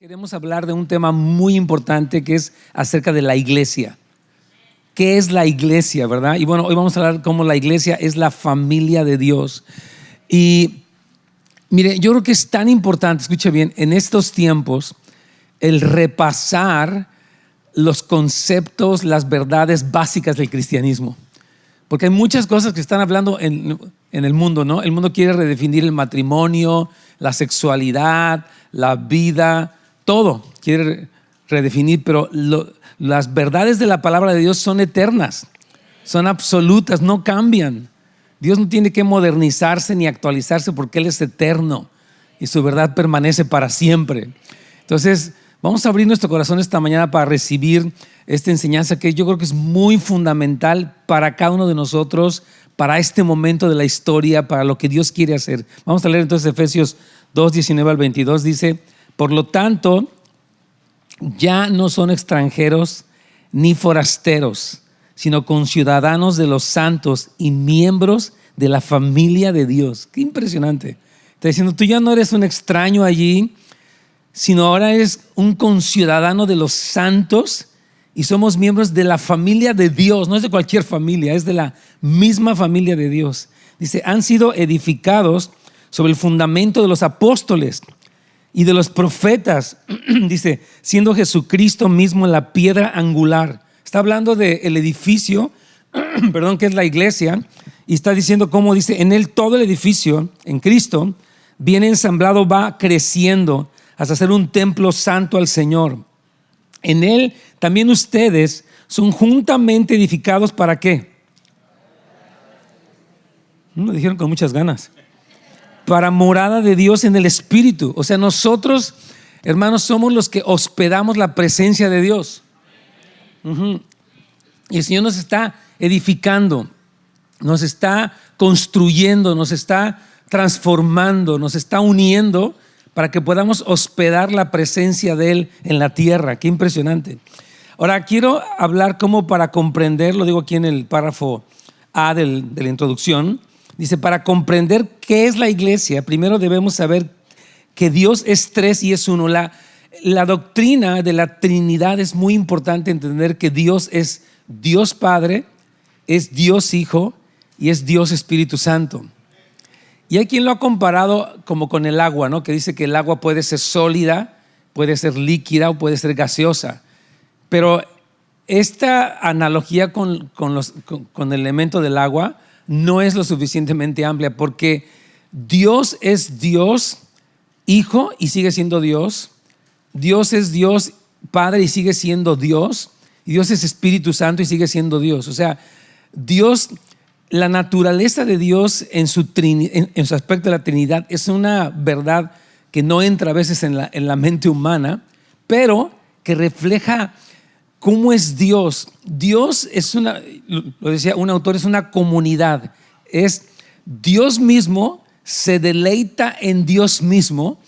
Queremos hablar de un tema muy importante que es acerca de la iglesia. ¿Qué es la iglesia, verdad? Y bueno, hoy vamos a hablar cómo la iglesia es la familia de Dios. Y mire, yo creo que es tan importante, escuche bien, en estos tiempos, el repasar los conceptos, las verdades básicas del cristianismo. Porque hay muchas cosas que están hablando en el mundo, ¿no? El mundo quiere redefinir el matrimonio, la sexualidad, la vida, todo quiere redefinir, pero las verdades de la palabra de Dios son eternas, son absolutas, no cambian. Dios no tiene que modernizarse ni actualizarse porque Él es eterno y su verdad permanece para siempre. Entonces, vamos a abrir nuestro corazón esta mañana para recibir esta enseñanza que yo creo que es muy fundamental para cada uno de nosotros, para este momento de la historia, para lo que Dios quiere hacer. Vamos a leer entonces Efesios 2, 19 al 22. Dice: por lo tanto, ya no son extranjeros ni forasteros, sino conciudadanos de los santos y miembros de la familia de Dios. Qué impresionante. Está diciendo, tú ya no eres un extraño allí, sino ahora eres un conciudadano de los santos y somos miembros de la familia de Dios. No es de cualquier familia, es de la misma familia de Dios. Dice, han sido edificados sobre el fundamento de los apóstoles y de los profetas, dice, siendo Jesucristo mismo la piedra angular. Está hablando del edificio, que es la iglesia, y está diciendo cómo dice, en él todo el edificio, en Cristo, bien ensamblado va creciendo hasta ser un templo santo al Señor. En él también ustedes son juntamente edificados, ¿para qué? Lo dijeron con muchas ganas. Para morada de Dios en el Espíritu. O sea, nosotros, hermanos, somos los que hospedamos la presencia de Dios. Y el Señor nos está edificando, nos está construyendo, nos está transformando, nos está uniendo para que podamos hospedar la presencia de Él en la tierra. Qué impresionante. Ahora, quiero hablar como para comprender, lo digo aquí en el párrafo A de la introducción. Dice, para comprender qué es la iglesia, primero debemos saber que Dios es tres y es uno. La doctrina de la Trinidad es muy importante entender que Dios es Dios Padre, es Dios Hijo y es Dios Espíritu Santo. Y hay quien lo ha comparado como con el agua, ¿no? Que dice que el agua puede ser sólida, puede ser líquida o puede ser gaseosa. Pero esta analogía con el elemento del agua no es lo suficientemente amplia, porque Dios es Dios Hijo y sigue siendo Dios. Dios es Dios Padre y sigue siendo Dios. Y Dios es Espíritu Santo y sigue siendo Dios. O sea, Dios, la naturaleza de Dios en su aspecto de la Trinidad es una verdad que no entra a veces en la mente humana, pero que refleja cómo es Dios. Dios es lo decía un autor, es una comunidad. Es Dios mismo se deleita en Dios mismo,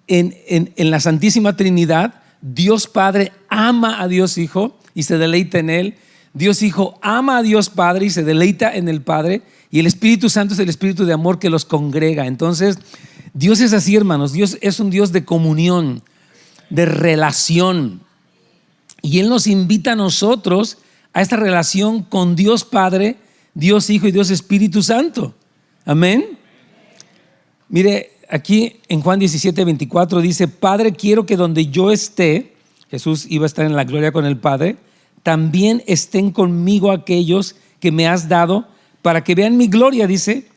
en la Santísima Trinidad. Dios Padre ama a Dios Hijo y se deleita en Él. Dios Hijo ama a Dios Padre y se deleita en el Padre. Y el Espíritu Santo es el Espíritu de amor que los congrega. Entonces, Dios es así, hermanos. Dios es un Dios de comunión, de relación. Y Él nos invita a nosotros a esta relación con Dios Padre, Dios Hijo y Dios Espíritu Santo. Amén. Mire, aquí en Juan 17, 24 dice, Padre, quiero que donde yo esté, Jesús iba a estar en la gloria con el Padre, también estén conmigo aquellos que me has dado, para que vean mi gloria, dice,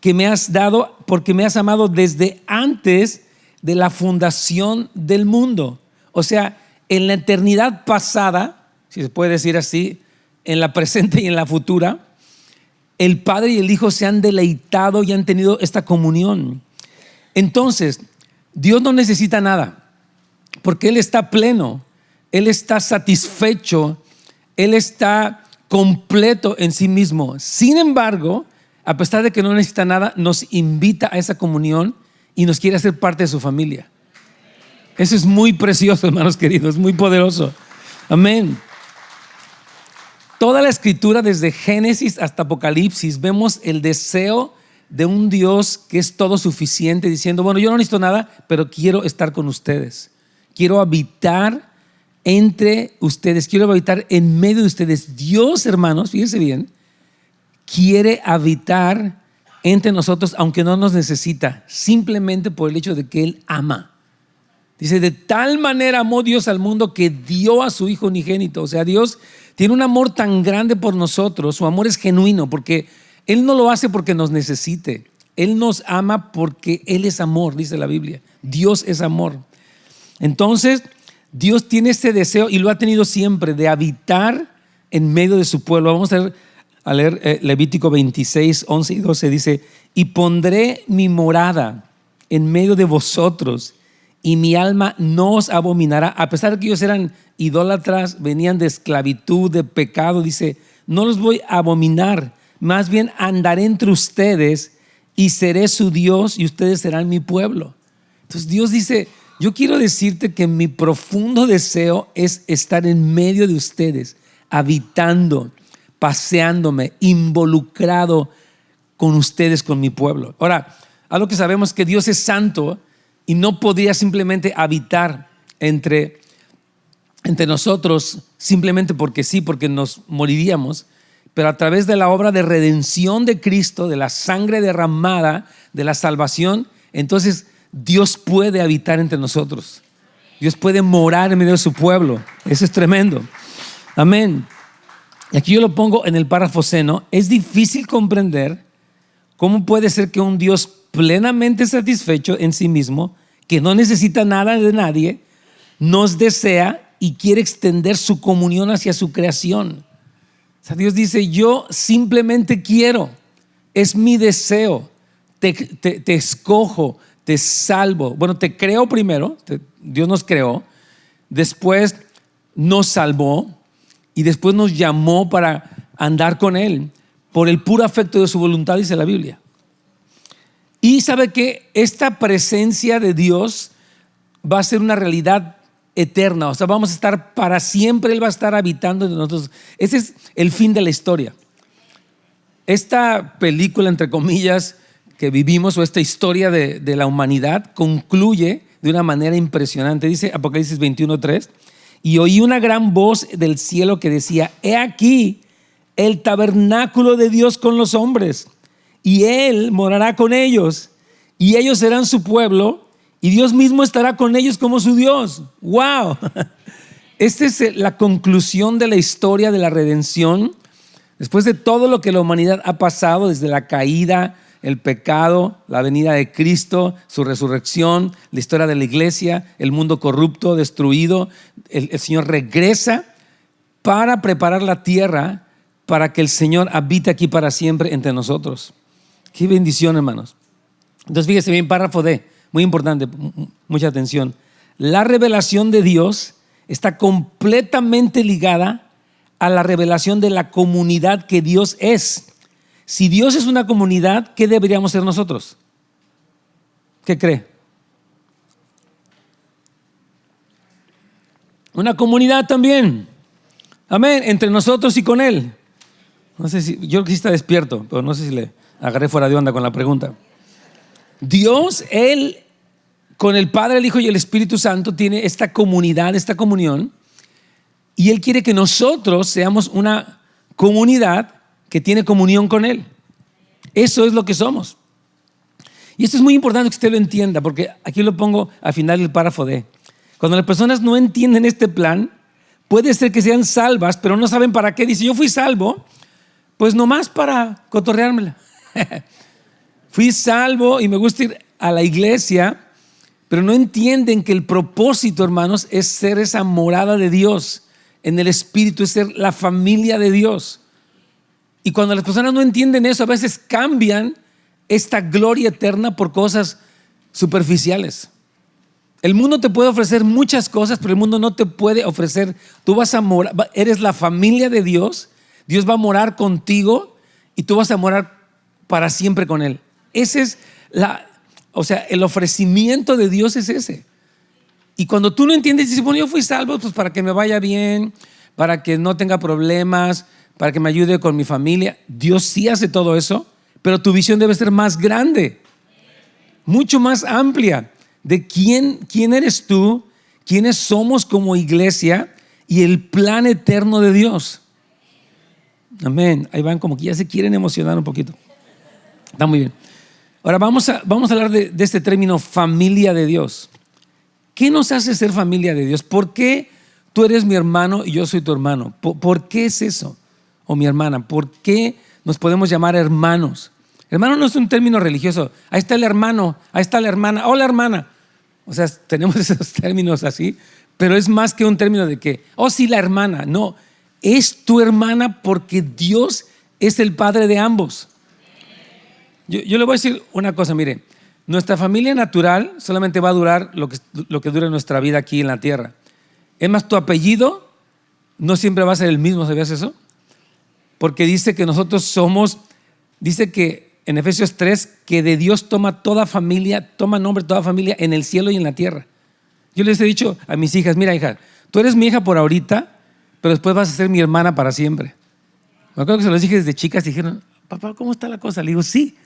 que me has dado porque me has amado desde antes de la fundación del mundo. O sea, en la eternidad pasada, si se puede decir así, en la presente y en la futura, el Padre y el Hijo se han deleitado y han tenido esta comunión. Entonces, Dios no necesita nada, porque Él está pleno, Él está satisfecho, Él está completo en sí mismo. Sin embargo, a pesar de que no necesita nada, nos invita a esa comunión y nos quiere hacer parte de su familia. Eso es muy precioso, hermanos queridos, muy poderoso. Amén. Toda la escritura, desde Génesis hasta Apocalipsis, vemos el deseo de un Dios que es todo suficiente, diciendo, bueno, yo no necesito nada, pero quiero estar con ustedes. quiero habitar entre ustedes, quiero habitar en medio de ustedes. Dios, hermanos, fíjense bien, quiere habitar entre nosotros, aunque no nos necesita, simplemente por el hecho de que Él ama. Dice, de tal manera amó Dios al mundo que dio a su Hijo unigénito. O sea, Dios tiene un amor tan grande por nosotros, su amor es genuino, porque Él no lo hace porque nos necesite. Él nos ama porque Él es amor, dice la Biblia. Dios es amor. Entonces, Dios tiene este deseo y lo ha tenido siempre de habitar en medio de su pueblo. Vamos a leer Levítico 26, 11 y 12. Dice, y pondré mi morada en medio de vosotros y mi alma no os abominará. A pesar de que ellos eran idólatras, venían de esclavitud, de pecado, dice, no los voy a abominar. Más bien andaré entre ustedes y seré su Dios y ustedes serán mi pueblo. Entonces Dios dice, yo quiero decirte que mi profundo deseo es estar en medio de ustedes, habitando, paseándome, involucrado con ustedes, con mi pueblo. Ahora, algo que sabemos es que Dios es santo y no podría simplemente habitar entre nosotros simplemente porque sí, porque nos moriríamos, pero a través de la obra de redención de Cristo, de la sangre derramada, de la salvación, entonces Dios puede habitar entre nosotros. Dios puede morar en medio de su pueblo. Eso es tremendo. Amén. Y aquí yo lo pongo en el párrafo C, ¿no? Es difícil comprender cómo puede ser que un Dios plenamente satisfecho en sí mismo, que no necesita nada de nadie, nos desea y quiere extender su comunión hacia su creación. O sea, Dios dice, yo simplemente quiero, es mi deseo, te escojo, te salvo. Bueno, te creo primero, Dios nos creó, después nos salvó y después nos llamó para andar con Él por el puro afecto de su voluntad, dice la Biblia. Y sabe que esta presencia de Dios va a ser una realidad eterna, o sea, vamos a estar para siempre, Él va a estar habitando en nosotros. Ese es el fin de la historia. Esta película, entre comillas, que vivimos, o esta historia de la humanidad, concluye de una manera impresionante. Dice Apocalipsis 21:3, y oí una gran voz del cielo que decía, he aquí el tabernáculo de Dios con los hombres, y Él morará con ellos, y ellos serán su pueblo, y Dios mismo estará con ellos como su Dios. ¡Wow! Esta es la conclusión de la historia de la redención. Después de todo lo que la humanidad ha pasado, desde la caída, el pecado, la venida de Cristo, su resurrección, la historia de la iglesia, el mundo corrupto, destruido, el Señor regresa para preparar la tierra para que el Señor habite aquí para siempre entre nosotros. Qué bendición, hermanos. Entonces fíjese bien, párrafo D, muy importante, mucha atención. La revelación de Dios está completamente ligada a la revelación de la comunidad que Dios es. Si Dios es una comunidad, ¿qué deberíamos ser nosotros? ¿Qué cree? Una comunidad también. Amén, entre nosotros y con Él. No sé si, yo creo que sí está despierto, pero no sé si le agarré fuera de onda con la pregunta. Dios, Él, con el Padre, el Hijo y el Espíritu Santo, tiene esta comunidad, esta comunión, y Él quiere que nosotros seamos una comunidad que tiene comunión con Él. Eso es lo que somos. Y esto es muy importante que usted lo entienda, porque aquí lo pongo al final del párrafo D. Cuando las personas no entienden este plan, puede ser que sean salvas, pero no saben para qué. Dice, yo fui salvo, pues nomás para cotorreármela. Fui salvo y me gusta ir a la iglesia, pero no entienden que el propósito, hermanos, es ser esa morada de Dios en el Espíritu, es ser la familia de Dios. Y cuando las personas no entienden eso, a veces cambian esta gloria eterna por cosas superficiales. El mundo te puede ofrecer muchas cosas, pero el mundo no te puede ofrecer. Tú vas a morar, eres la familia de Dios, Dios va a morar contigo y tú vas a morar para siempre con Él. Ese es el ofrecimiento de Dios es ese. Y cuando tú no entiendes, dices, bueno, yo fui salvo pues para que me vaya bien, para que no tenga problemas, para que me ayude con mi familia. Dios sí hace todo eso, pero tu visión debe ser más grande, mucho más amplia de quién eres tú, quiénes somos como iglesia y el plan eterno de Dios. Amén. Ahí van como que ya se quieren emocionar un poquito. Está muy bien. Ahora vamos a hablar de este término familia de Dios. ¿Qué nos hace ser familia de Dios? ¿Por qué tú eres mi hermano y yo soy tu hermano? ¿Por qué es eso? O mi hermana, ¿por qué nos podemos llamar hermanos? Hermano no es un término religioso. Ahí está el hermano, ahí está la hermana, hola hermana. O sea, tenemos esos términos así, pero es más que un término de que, oh sí, la hermana. No, es tu hermana porque Dios es el padre de ambos. Yo le voy a decir una cosa, mire, nuestra familia natural solamente va a durar lo que dure nuestra vida aquí en la tierra. Es más, tu apellido no siempre va a ser el mismo, ¿sabías eso? Porque dice que nosotros somos, dice que en Efesios 3, que de Dios toma toda familia, toma nombre toda familia en el cielo y en la tierra. Yo les he dicho a mis hijas, mira hija, tú eres mi hija por ahorita, pero después vas a ser mi hermana para siempre. Me acuerdo que se los dije desde chicas y dijeron, papá, ¿cómo está la cosa? Le digo, sí.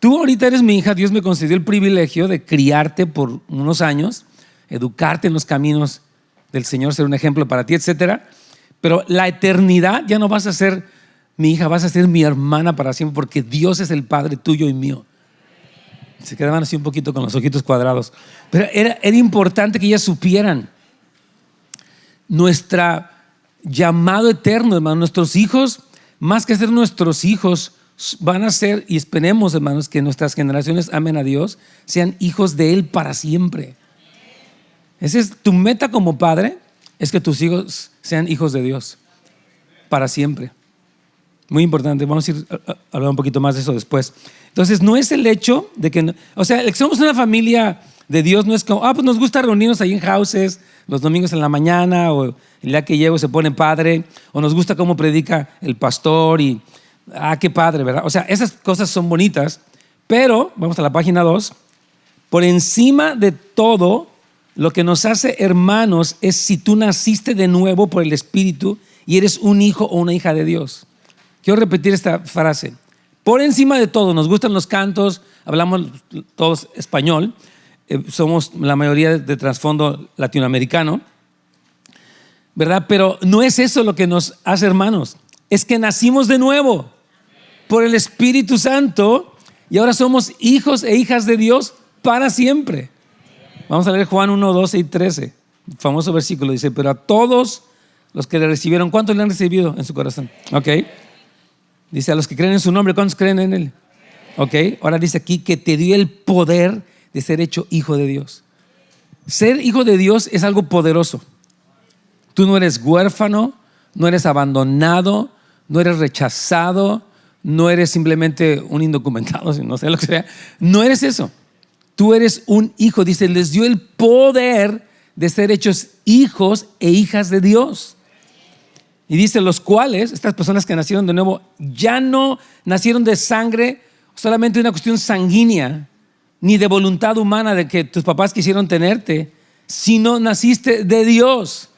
Tú ahorita eres mi hija, Dios me concedió el privilegio de criarte por unos años, educarte en los caminos del Señor, ser un ejemplo para ti, etcétera. Pero la eternidad ya no vas a ser mi hija, vas a ser mi hermana para siempre, porque Dios es el Padre tuyo y mío. Se quedaban así un poquito con los ojitos cuadrados. Pero era importante que ellas supieran nuestro llamado eterno, hermano. Nuestros hijos, más que ser nuestros hijos, van a ser, y esperemos, hermanos, que nuestras generaciones amen a Dios, sean hijos de Él para siempre. Esa es tu meta como padre, es que tus hijos sean hijos de Dios para siempre. Muy importante, vamos a ir a hablar un poquito más de eso después. Entonces, no es el hecho de que, o sea, el que somos una familia de Dios no es como, pues nos gusta reunirnos ahí en houses los domingos en la mañana, o el día que llego se pone padre, o nos gusta cómo predica el pastor y qué padre, ¿verdad? O sea, esas cosas son bonitas, pero, vamos a la página 2, por encima de todo, lo que nos hace hermanos es si tú naciste de nuevo por el Espíritu y eres un hijo o una hija de Dios. Quiero repetir esta frase. Por encima de todo, nos gustan los cantos, hablamos todos español, somos la mayoría de trasfondo latinoamericano, ¿verdad? Pero no es eso lo que nos hace hermanos, es que nacimos de nuevo por el Espíritu Santo y ahora somos hijos e hijas de Dios para siempre. Vamos a leer Juan 1, 12 y 13, el famoso versículo, dice, pero a todos los que le recibieron, ¿cuántos le han recibido en su corazón? Ok. Dice, a los que creen en su nombre, ¿cuántos creen en Él? Ok, ahora dice aquí que te dio el poder de ser hecho hijo de Dios. Ser hijo de Dios es algo poderoso. Tú no eres huérfano, no eres abandonado, no eres rechazado, no eres simplemente un indocumentado, no sé lo que sea. No eres eso. Tú eres un hijo. Dice, les dio el poder de ser hechos hijos e hijas de Dios. Y dice, los cuales, estas personas que nacieron de nuevo, ya no nacieron de sangre, solamente de una cuestión sanguínea, ni de voluntad humana de que tus papás quisieron tenerte, sino naciste de Dios.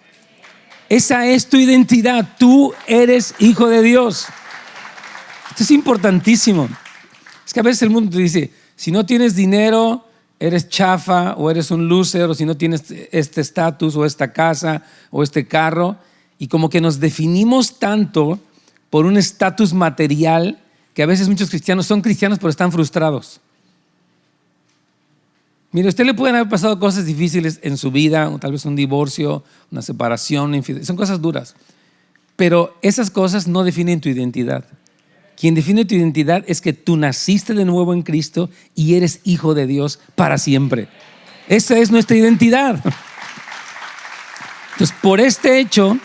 Esa es tu identidad. Tú eres hijo de Dios. Esto es importantísimo. Es que a veces el mundo te dice, si no tienes dinero, eres chafa o eres un loser, o si no tienes este estatus o esta casa o este carro. Y como que nos definimos tanto por un estatus material que a veces muchos cristianos son cristianos pero están frustrados. Mire, a usted le pueden haber pasado cosas difíciles en su vida, tal vez un divorcio, una separación, una infidelidad, son cosas duras. Pero esas cosas no definen tu identidad. Quien define tu identidad es que tú naciste de nuevo en Cristo y eres hijo de Dios para siempre. Esa es nuestra identidad. Entonces, por este hecho,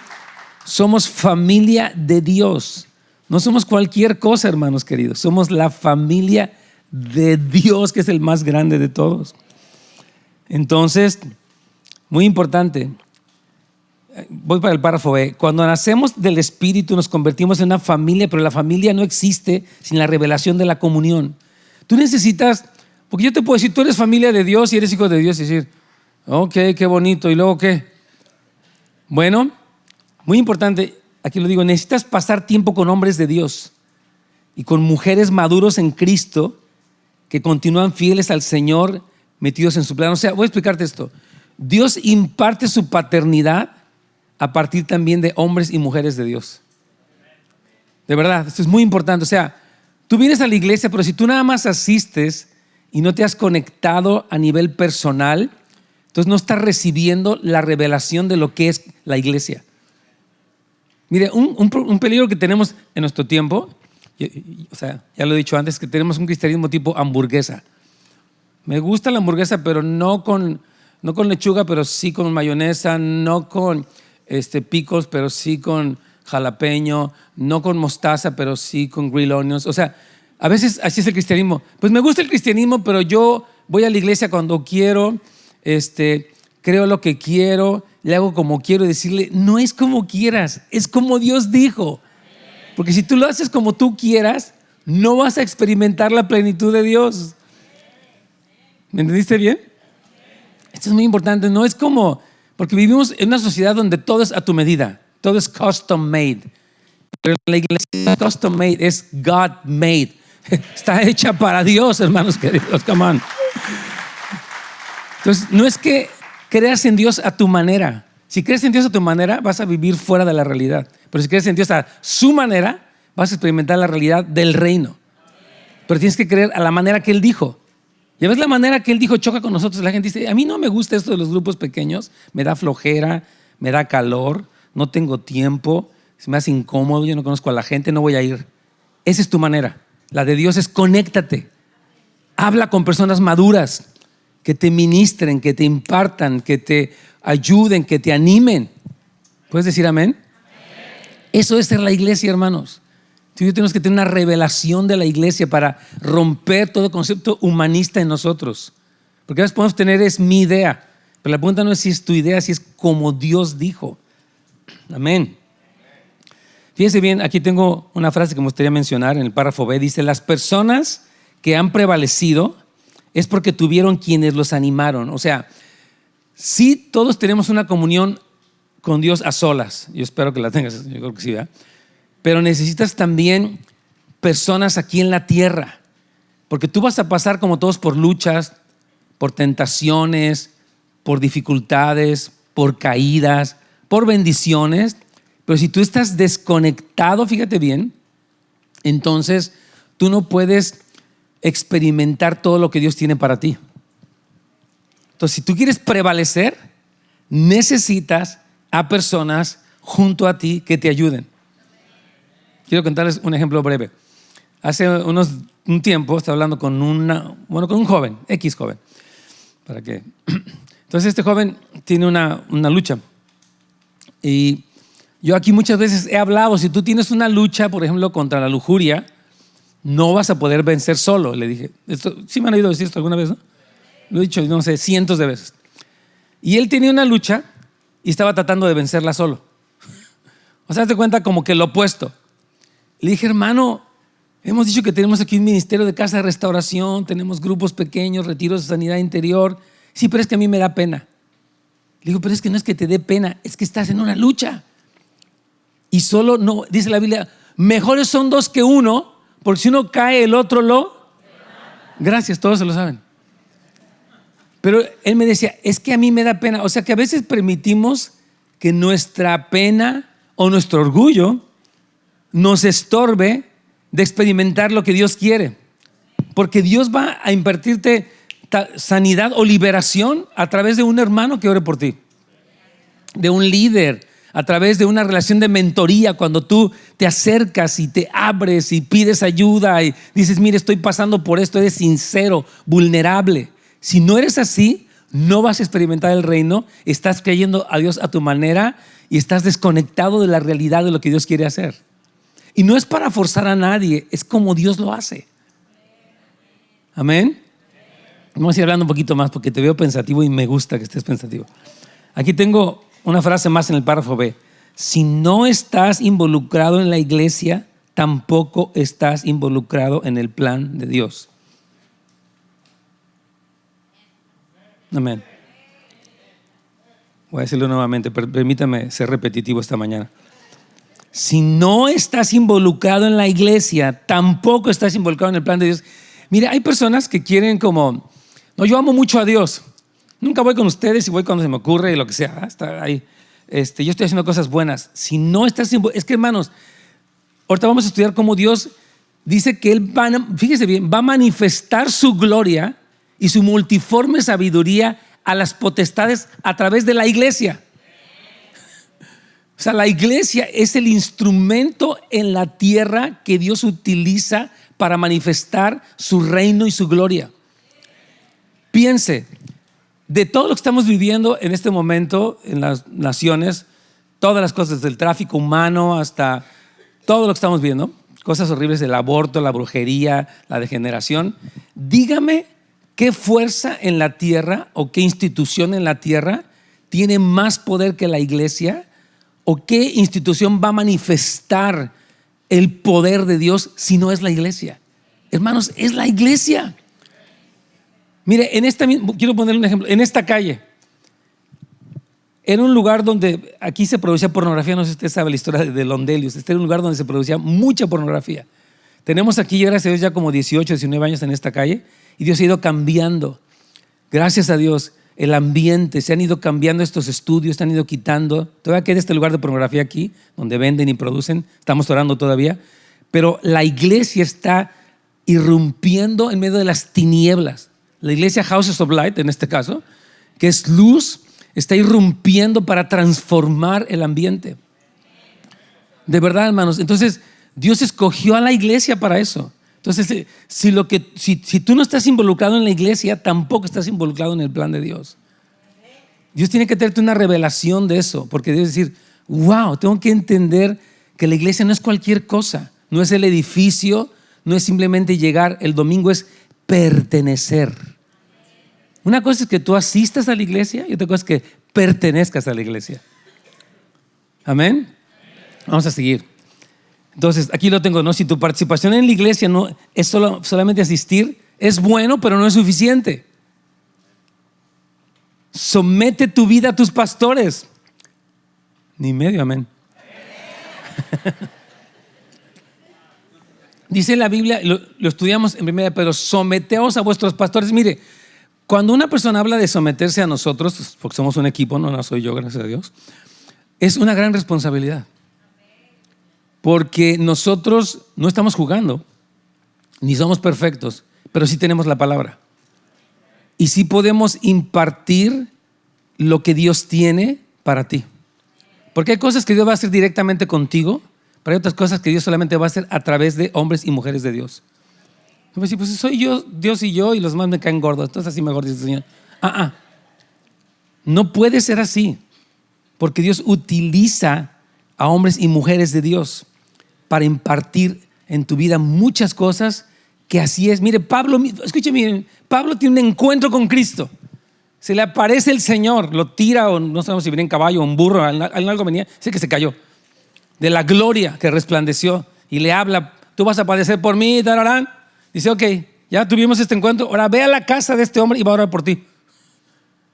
somos familia de Dios. No somos cualquier cosa, hermanos queridos. Somos la familia de Dios, que es el más grande de todos. Entonces, muy importante. Voy para el párrafo B. Cuando nacemos del Espíritu nos convertimos en una familia, pero la familia no existe sin la revelación de la comunión. Tú necesitas, porque yo te puedo decir, tú eres familia de Dios y eres hijo de Dios, y decir, ok, qué bonito, ¿y luego qué? Bueno, muy importante, aquí lo digo, necesitas pasar tiempo con hombres de Dios y con mujeres maduros en Cristo que continúan fieles al Señor, metidos en su plan. O sea, voy a explicarte esto. Dios imparte su paternidad a partir también de hombres y mujeres de Dios. De verdad, esto es muy importante. O sea, tú vienes a la iglesia, pero si tú nada más asistes y no te has conectado a nivel personal, entonces no estás recibiendo la revelación de lo que es la iglesia. Mire, un peligro que tenemos en nuestro tiempo, o sea, ya lo he dicho antes, que tenemos un cristianismo tipo hamburguesa. Me gusta la hamburguesa, pero no con lechuga, pero sí con mayonesa, no con pickles, pero sí con jalapeño, no con mostaza, pero sí con grill onions. O sea, a veces así es el cristianismo. Pues me gusta el cristianismo, pero yo voy a la iglesia cuando quiero, creo lo que quiero, le hago como quiero. Decirle, no es como quieras, es como Dios dijo. Porque si tú lo haces como tú quieras, no vas a experimentar la plenitud de Dios. ¿Me entendiste bien? Esto es muy importante. No es como, porque vivimos en una sociedad donde todo es a tu medida, todo es custom made. Pero la iglesia no es custom made, es God made. Está hecha para Dios, hermanos queridos. Come on. Entonces, no es que creas en Dios a tu manera. Si crees en Dios a tu manera, vas a vivir fuera de la realidad. Pero si crees en Dios a su manera, vas a experimentar la realidad del reino. Pero tienes que creer a la manera que Él dijo. Ya ves, la manera que Él dijo choca con nosotros. La gente dice, a mí no me gusta esto de los grupos pequeños, me da flojera, me da calor, no tengo tiempo, se me hace incómodo, yo no conozco a la gente, no voy a ir. Esa es tu manera. La de Dios es conéctate. Habla con personas maduras que te ministren, que te impartan, que te ayuden, que te animen. ¿Puedes decir amén? Eso es ser la iglesia, hermanos. Tú y yo tenemos que tener una revelación de la iglesia para romper todo concepto humanista en nosotros. Porque a veces podemos tener, es mi idea, pero la pregunta no es si es tu idea, si es como Dios dijo. Amén. Fíjense bien, aquí tengo una frase que me gustaría mencionar en el párrafo B. Dice, las personas que han prevalecido es porque tuvieron quienes los animaron. O sea, sí, todos tenemos una comunión con Dios a solas. Yo espero que la tengas, yo creo que sí, ¿verdad? Pero necesitas también personas aquí en la tierra, porque tú vas a pasar como todos por luchas, por tentaciones, por dificultades, por caídas, por bendiciones. Pero si tú estás desconectado, fíjate bien, entonces tú no puedes experimentar todo lo que Dios tiene para ti. Entonces, si tú quieres prevalecer, necesitas a personas junto a ti que te ayuden. Quiero contarles un ejemplo breve. Hace un tiempo estaba hablando con un joven, X joven. ¿Para qué? Entonces este joven tiene una lucha. Y yo aquí muchas veces he hablado, si tú tienes una lucha, por ejemplo, contra la lujuria, no vas a poder vencer solo. Le dije, ¿sí me han oído decir esto alguna vez, no? Lo he dicho, no sé, cientos de veces. Y él tenía una lucha y estaba tratando de vencerla solo. O sea, te cuenta como que lo opuesto. Le dije, hermano, hemos dicho que tenemos aquí un ministerio de casa de restauración, tenemos grupos pequeños, retiros de sanidad interior. Sí, pero es que a mí me da pena. Le digo, pero es que no es que te dé pena, es que estás en una lucha. Y solo no, dice la Biblia, mejores son dos que uno, porque si uno cae, el otro lo. Gracias, todos se lo saben. Pero él me decía, es que a mí me da pena. O sea que a veces permitimos que nuestra pena o nuestro orgullo nos estorbe de experimentar lo que Dios quiere. Porque Dios va a impartirte sanidad o liberación a través de un hermano que ore por ti, de un líder, a través de una relación de mentoría, cuando tú te acercas y te abres y pides ayuda y dices, mire, estoy pasando por esto, eres sincero, vulnerable. Si no eres así, no vas a experimentar el reino, estás creyendo a Dios a tu manera y estás desconectado de la realidad de lo que Dios quiere hacer. Y no es para forzar a nadie, es como Dios lo hace. Amén. Vamos a ir hablando un poquito más porque te veo pensativo y me gusta que estés pensativo. Aquí tengo una frase más en el párrafo B. Si no estás involucrado en la iglesia, tampoco estás involucrado en el plan de Dios. Amén. Voy a decirlo nuevamente, permítame ser repetitivo esta mañana. Si no estás involucrado en la iglesia, tampoco estás involucrado en el plan de Dios. Mira, hay personas que quieren como, no, yo amo mucho a Dios, Nunca voy con ustedes y voy cuando se me ocurre y lo que sea. Hasta ahí. Yo estoy haciendo cosas buenas. Si no estás... Es que, hermanos, ahorita vamos a estudiar cómo Dios dice que Él fíjese bien, va a manifestar su gloria y su multiforme sabiduría a las potestades a través de la iglesia. O sea, la iglesia es el instrumento en la tierra que Dios utiliza para manifestar su reino y su gloria. Piense, de todo lo que estamos viviendo en este momento en las naciones, todas las cosas, desde el tráfico humano hasta todo lo que estamos viendo, cosas horribles, el aborto, la brujería, la degeneración. Dígame qué fuerza en la tierra o qué institución en la tierra tiene más poder que la iglesia, o qué institución va a manifestar el poder de Dios si no es la iglesia. Hermanos, es la iglesia. Mire, quiero ponerle un ejemplo. En esta calle, era un lugar donde aquí se producía pornografía. No sé si usted sabe la historia de Londelius. Este era un lugar donde se producía mucha pornografía. Tenemos aquí, gracias a Dios, ya como 18, 19 años en esta calle, y Dios ha ido cambiando. Gracias a Dios, el ambiente, se han ido cambiando estos estudios, se han ido quitando. Todavía queda este lugar de pornografía aquí, donde venden y producen. Estamos orando todavía. Pero la iglesia está irrumpiendo en medio de las tinieblas. La iglesia Houses of Light, en este caso, que es luz, está irrumpiendo para transformar el ambiente. De verdad, hermanos. Entonces, Dios escogió a la iglesia para eso. Entonces, si tú no estás involucrado en la iglesia, tampoco estás involucrado en el plan de Dios. Dios tiene que tenerte una revelación de eso, porque debes decir, wow, tengo que entender que la iglesia no es cualquier cosa, no es el edificio, no es simplemente llegar el domingo, es pertenecer. Una cosa es que tú asistas a la iglesia y otra cosa es que pertenezcas a la iglesia. Amén. Vamos a seguir. Entonces, aquí lo tengo, ¿no? Si tu participación en la iglesia no es solamente asistir, es bueno, pero no es suficiente. Somete tu vida a tus pastores. Ni medio, amén. Dice la Biblia, lo estudiamos en 1 Pedro, someteos a vuestros pastores. Mire, cuando una persona habla de someterse a nosotros, porque somos un equipo, no soy yo, gracias a Dios, es una gran responsabilidad. Porque nosotros no estamos jugando, ni somos perfectos, pero sí tenemos la palabra. Y sí podemos impartir lo que Dios tiene para ti. Porque hay cosas que Dios va a hacer directamente contigo, pero hay otras cosas que Dios solamente va a hacer a través de hombres y mujeres de Dios. Yo me decía, pues soy yo, Dios y yo, y los más me caen gordos. Entonces así mejor dice el Señor. No puede ser así, porque Dios utiliza a hombres y mujeres de Dios para impartir en tu vida muchas cosas que así es. Mire, escúcheme, Pablo tiene un encuentro con Cristo. Se le aparece el Señor, lo tira, o no sabemos si venía en caballo o en burro, en algo venía, sé que se cayó. De la gloria que resplandeció y le habla, tú vas a padecer por mí, tararán. Dice, ok, ya tuvimos este encuentro, ahora ve a la casa de este hombre y va a orar por ti.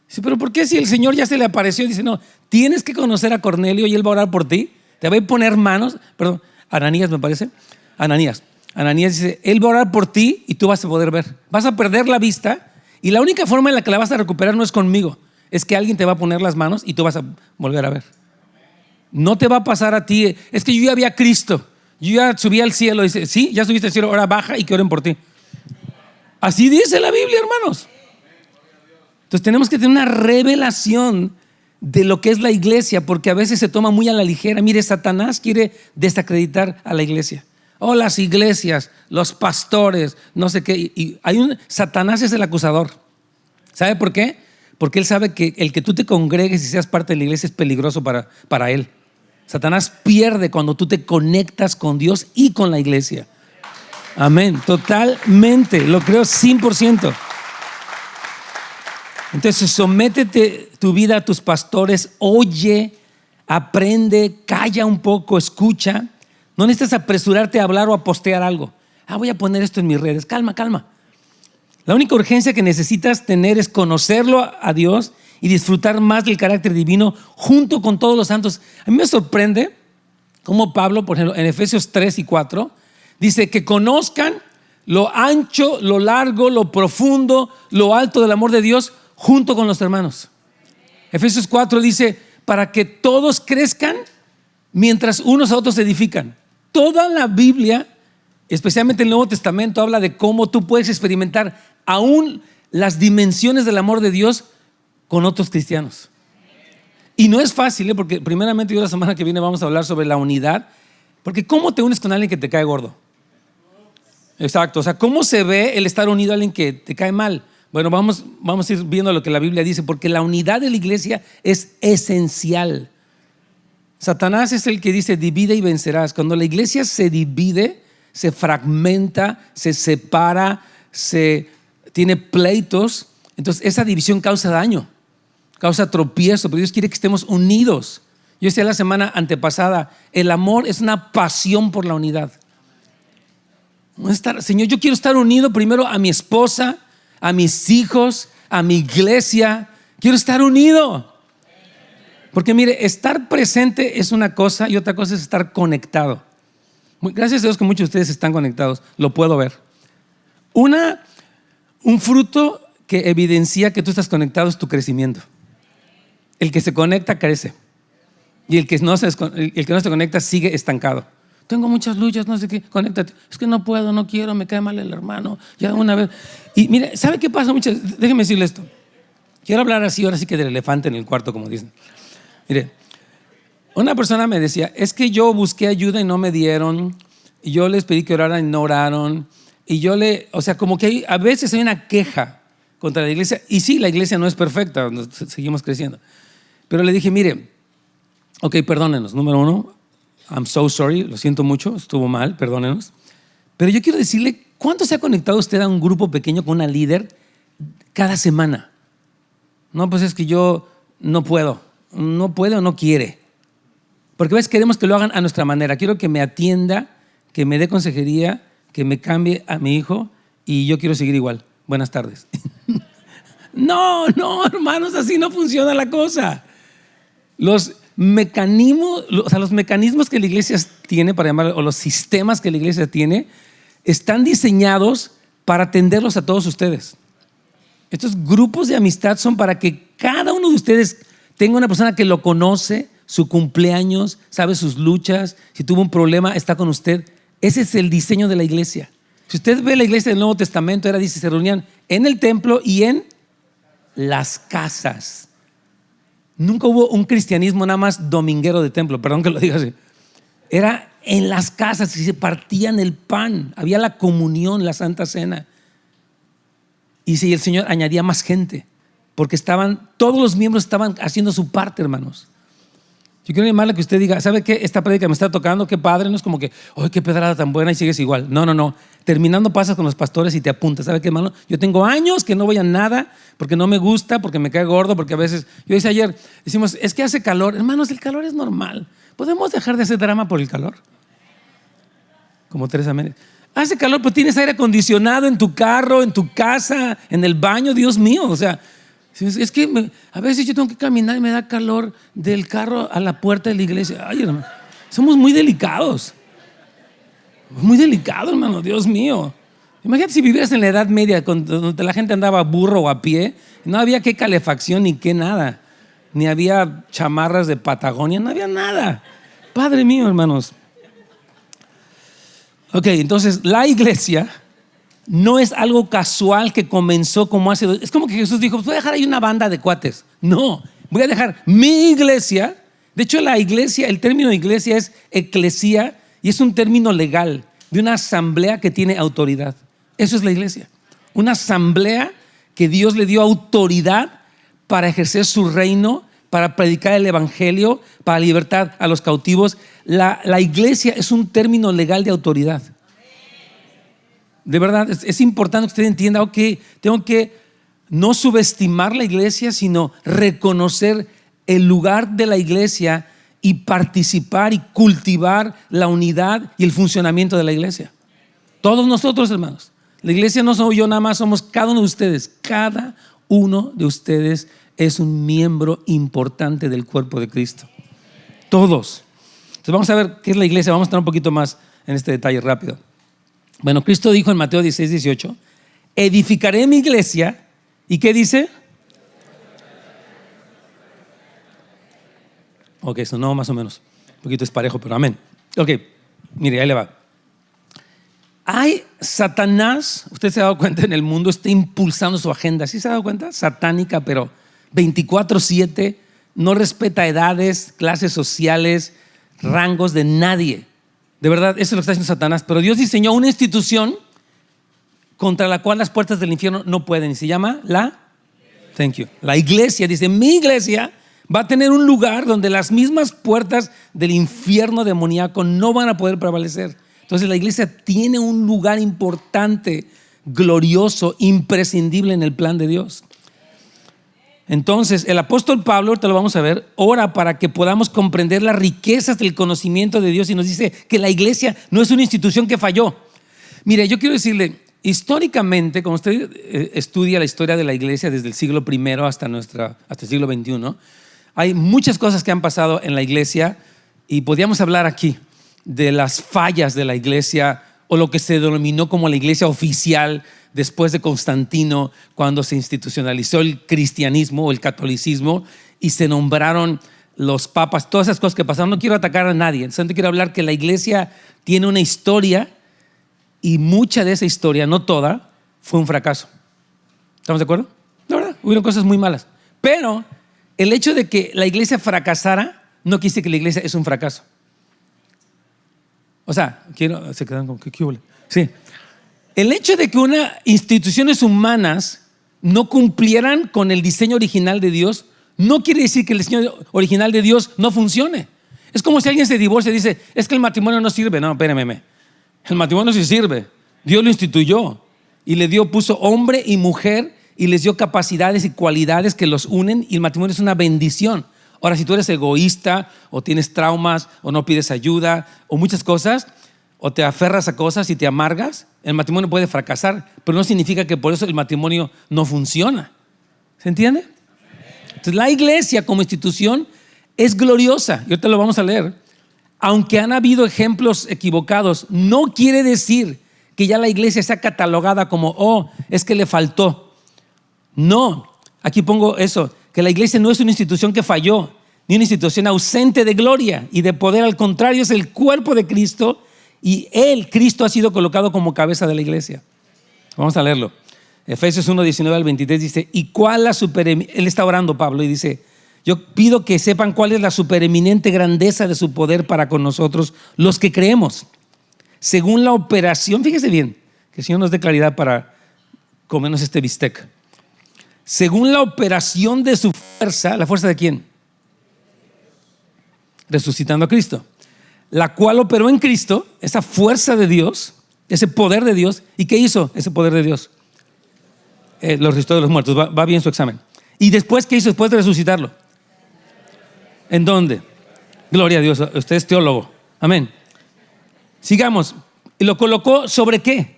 Dice, pero ¿por qué si el Señor ya se le apareció? Dice, no, tienes que conocer a Cornelio y él va a orar por ti, te va a poner manos, perdón, Ananías me parece, Ananías dice, él va a orar por ti y tú vas a poder ver, vas a perder la vista y la única forma en la que la vas a recuperar no es conmigo, es que alguien te va a poner las manos y tú vas a volver a ver. No te va a pasar a ti, es que yo ya vi a Cristo, yo ya subí al cielo. Dice, sí, ya subiste al cielo, ahora baja y que oren por ti. Así dice la Biblia, hermanos. Entonces tenemos que tener una revelación de lo que es la iglesia, porque a veces se toma muy a la ligera. Mire, Satanás quiere desacreditar a la iglesia. Las iglesias, los pastores, no sé qué. Y Satanás es el acusador. ¿Sabe por qué? Porque él sabe que el que tú te congregues y seas parte de la iglesia es peligroso para él. Satanás pierde cuando tú te conectas con Dios y con la iglesia. Amén, totalmente, lo creo 100%. Entonces, sométete tu vida a tus pastores, oye, aprende, calla un poco, escucha. No necesitas apresurarte a hablar o a postear algo. Voy a poner esto en mis redes. Calma. La única urgencia que necesitas tener es conocerlo a Dios y disfrutar más del carácter divino junto con todos los santos. A mí me sorprende cómo Pablo, por ejemplo, en Efesios 3 y 4, dice que conozcan lo ancho, lo largo, lo profundo, lo alto del amor de Dios junto con los hermanos. Efesios 4 dice, para que todos crezcan mientras unos a otros se edifican. Toda la Biblia, especialmente el Nuevo Testamento, habla de cómo tú puedes experimentar aún las dimensiones del amor de Dios con otros cristianos. Y no es fácil, porque primeramente yo la semana que viene vamos a hablar sobre la unidad, porque ¿cómo te unes con alguien que te cae gordo? Exacto, o sea, ¿cómo se ve el estar unido a alguien que te cae mal? Bueno, vamos a ir viendo lo que la Biblia dice, porque la unidad de la iglesia es esencial. Satanás es el que dice divide y vencerás. Cuando la iglesia se divide, se fragmenta, se separa, tiene pleitos, entonces esa división causa daño, causa tropiezo, pero Dios quiere que estemos unidos. Yo decía la semana antepasada, el amor es una pasión por la unidad. Señor, yo quiero estar unido primero a mi esposa, a mis hijos, a mi iglesia. Quiero estar unido. Porque mire, estar presente es una cosa y otra cosa es estar conectado. Gracias a Dios que muchos de ustedes están conectados, lo puedo ver. Un fruto que evidencia que tú estás conectado es tu crecimiento. El que se conecta crece y el que no se conecta sigue estancado. Tengo muchas luchas, no sé qué, conéctate. Es que no puedo, no quiero, me cae mal el hermano. Ya una vez. Y mire, ¿sabe qué pasa? Déjeme decirle esto. Quiero hablar así, ahora sí que del elefante en el cuarto, como dicen. Mire, una persona me decía, es que yo busqué ayuda y no me dieron, y yo les pedí que oraran y no oraron, y o sea, como que a veces hay una queja contra la iglesia, y sí, la iglesia no es perfecta, seguimos creciendo. Pero le dije, mire, ok, perdónenos, número uno, I'm so sorry, lo siento mucho, estuvo mal, perdónenos. Pero yo quiero decirle, ¿cuánto se ha conectado usted a un grupo pequeño con una líder cada semana? No, pues es que yo no puedo o no quiere. Porque a veces queremos que lo hagan a nuestra manera. Quiero que me atienda, que me dé consejería, que me cambie a mi hijo y yo quiero seguir igual. Buenas tardes. No, hermanos, así no funciona la cosa. Los mecanismos que la iglesia tiene, para llamarlo, o los sistemas que la iglesia tiene, están diseñados para atenderlos a todos ustedes. Estos grupos de amistad son para que cada uno de ustedes tenga una persona que lo conoce, su cumpleaños, sabe sus luchas, si tuvo un problema, está con usted. Ese es el diseño de la iglesia. Si usted ve la iglesia del Nuevo Testamento, dice, se reunían en el templo y en las casas. Nunca hubo un cristianismo nada más dominguero de templo, perdón que lo diga así. Era en las casas y se partían el pan, había la comunión, la Santa Cena. Y si el Señor añadía más gente, porque todos los miembros estaban haciendo su parte, hermanos. Yo quiero animarle a que usted diga, ¿sabe qué? Esta prédica me está tocando, qué padre. No es como que, ¡ay, qué pedrada tan buena! Y sigues igual. No. Terminando pasas con los pastores y te apuntas. ¿Sabe qué, hermano? Yo tengo años que no voy a nada porque no me gusta, porque me cae gordo, porque a veces... Yo decía ayer, decimos, es que hace calor. Hermanos, el calor es normal. ¿Podemos dejar de hacer drama por el calor? Como Teresa Méndez. Hace calor, pues tienes aire acondicionado en tu carro, en tu casa, en el baño. Dios mío, o sea... Es que a veces yo tengo que caminar y me da calor del carro a la puerta de la iglesia. Ay, hermano, somos muy delicados. Muy delicados, hermano, Dios mío. Imagínate si vivieras en la Edad Media, donde la gente andaba burro o a pie. No había qué calefacción ni qué nada. Ni había chamarras de Patagonia, no había nada. Padre mío, hermanos. Ok, entonces la iglesia... no es algo casual que comenzó como hace... Es como que Jesús dijo, voy a dejar ahí una banda de cuates. No, voy a dejar mi iglesia. De hecho, la iglesia, el término iglesia es eclesía y es un término legal de una asamblea que tiene autoridad. Eso es la iglesia. Una asamblea que Dios le dio autoridad para ejercer su reino, para predicar el evangelio, para libertar a los cautivos. La iglesia es un término legal de autoridad. De verdad, es importante que usted entienda, ok, tengo que no subestimar la iglesia, sino reconocer el lugar de la iglesia y participar y cultivar la unidad y el funcionamiento de la iglesia. Todos nosotros, hermanos. La iglesia no soy yo nada más, somos cada uno de ustedes. Cada uno de ustedes es un miembro importante del cuerpo de Cristo. Todos. Entonces vamos a ver qué es la iglesia. Vamos a estar un poquito más en este detalle rápido. Bueno, Cristo dijo en Mateo 16, 18, edificaré mi iglesia. ¿Y qué dice? Ok, eso no, más o menos. Un poquito es parejo, pero amén. Ok, mire, ahí le va. Hay Satanás, usted se ha dado cuenta, en el mundo está impulsando su agenda. ¿Sí se ha dado cuenta? Satánica, pero 24/7, no respeta edades, clases sociales, rangos de nadie. De verdad, eso es lo que está haciendo Satanás. Pero Dios diseñó una institución contra la cual las puertas del infierno no pueden. Y se llama la iglesia. Dice, mi iglesia va a tener un lugar donde las mismas puertas del infierno demoníaco no van a poder prevalecer. Entonces la iglesia tiene un lugar importante, glorioso, imprescindible en el plan de Dios. Entonces el apóstol Pablo, ahorita lo vamos a ver, ora para que podamos comprender las riquezas del conocimiento de Dios y nos dice que la iglesia no es una institución que falló. Mire, yo quiero decirle, históricamente, cuando usted estudia la historia de la iglesia desde el siglo I hasta el siglo XXI, hay muchas cosas que han pasado en la iglesia y podríamos hablar aquí de las fallas de la iglesia o lo que se denominó como la iglesia oficial después de Constantino, cuando se institucionalizó el cristianismo o el catolicismo y se nombraron los papas, todas esas cosas que pasaron. No quiero atacar a nadie, solamente quiero hablar que la iglesia tiene una historia y mucha de esa historia, no toda, fue un fracaso. ¿Estamos de acuerdo? La verdad, hubieron cosas muy malas. Pero el hecho de que la iglesia fracasara no quiere decir que la iglesia es un fracaso. O sea, se quedan con ¿qué hubo? Sí. El hecho de que unas instituciones humanas no cumplieran con el diseño original de Dios no quiere decir que el diseño original de Dios no funcione. Es como si alguien se divorcia y dice, es que el matrimonio no sirve. No, espérame. El matrimonio sí sirve. Dios lo instituyó y puso hombre y mujer y les dio capacidades y cualidades que los unen y el matrimonio es una bendición. Ahora, si tú eres egoísta o tienes traumas o no pides ayuda o muchas cosas o te aferras a cosas y te amargas, el matrimonio puede fracasar, pero no significa que por eso el matrimonio no funciona. ¿Se entiende? Entonces, la iglesia como institución es gloriosa y ahorita lo vamos a leer. Aunque han habido ejemplos equivocados, no quiere decir que ya la iglesia sea catalogada como, es que le faltó. No, aquí pongo eso, que la iglesia no es una institución que falló, ni una institución ausente de gloria y de poder. Al contrario, es el cuerpo de Cristo y Cristo ha sido colocado como cabeza de la iglesia. Vamos a leerlo. Efesios 1:19-23 dice, él está orando, Pablo, y dice, yo pido que sepan cuál es la supereminente grandeza de su poder para con nosotros, los que creemos, según la operación, fíjese bien, que el Señor nos dé claridad para comernos este bistec. Según la operación de su fuerza, ¿la fuerza de quién? Resucitando a Cristo, la cual operó en Cristo, esa fuerza de Dios, ese poder de Dios. ¿Y qué hizo ese poder de Dios? Lo resucitó de los muertos. Va bien su examen. ¿Y después qué hizo después de resucitarlo? ¿En dónde? Gloria a Dios. Usted es teólogo. Amén. Sigamos. ¿Y lo colocó sobre qué?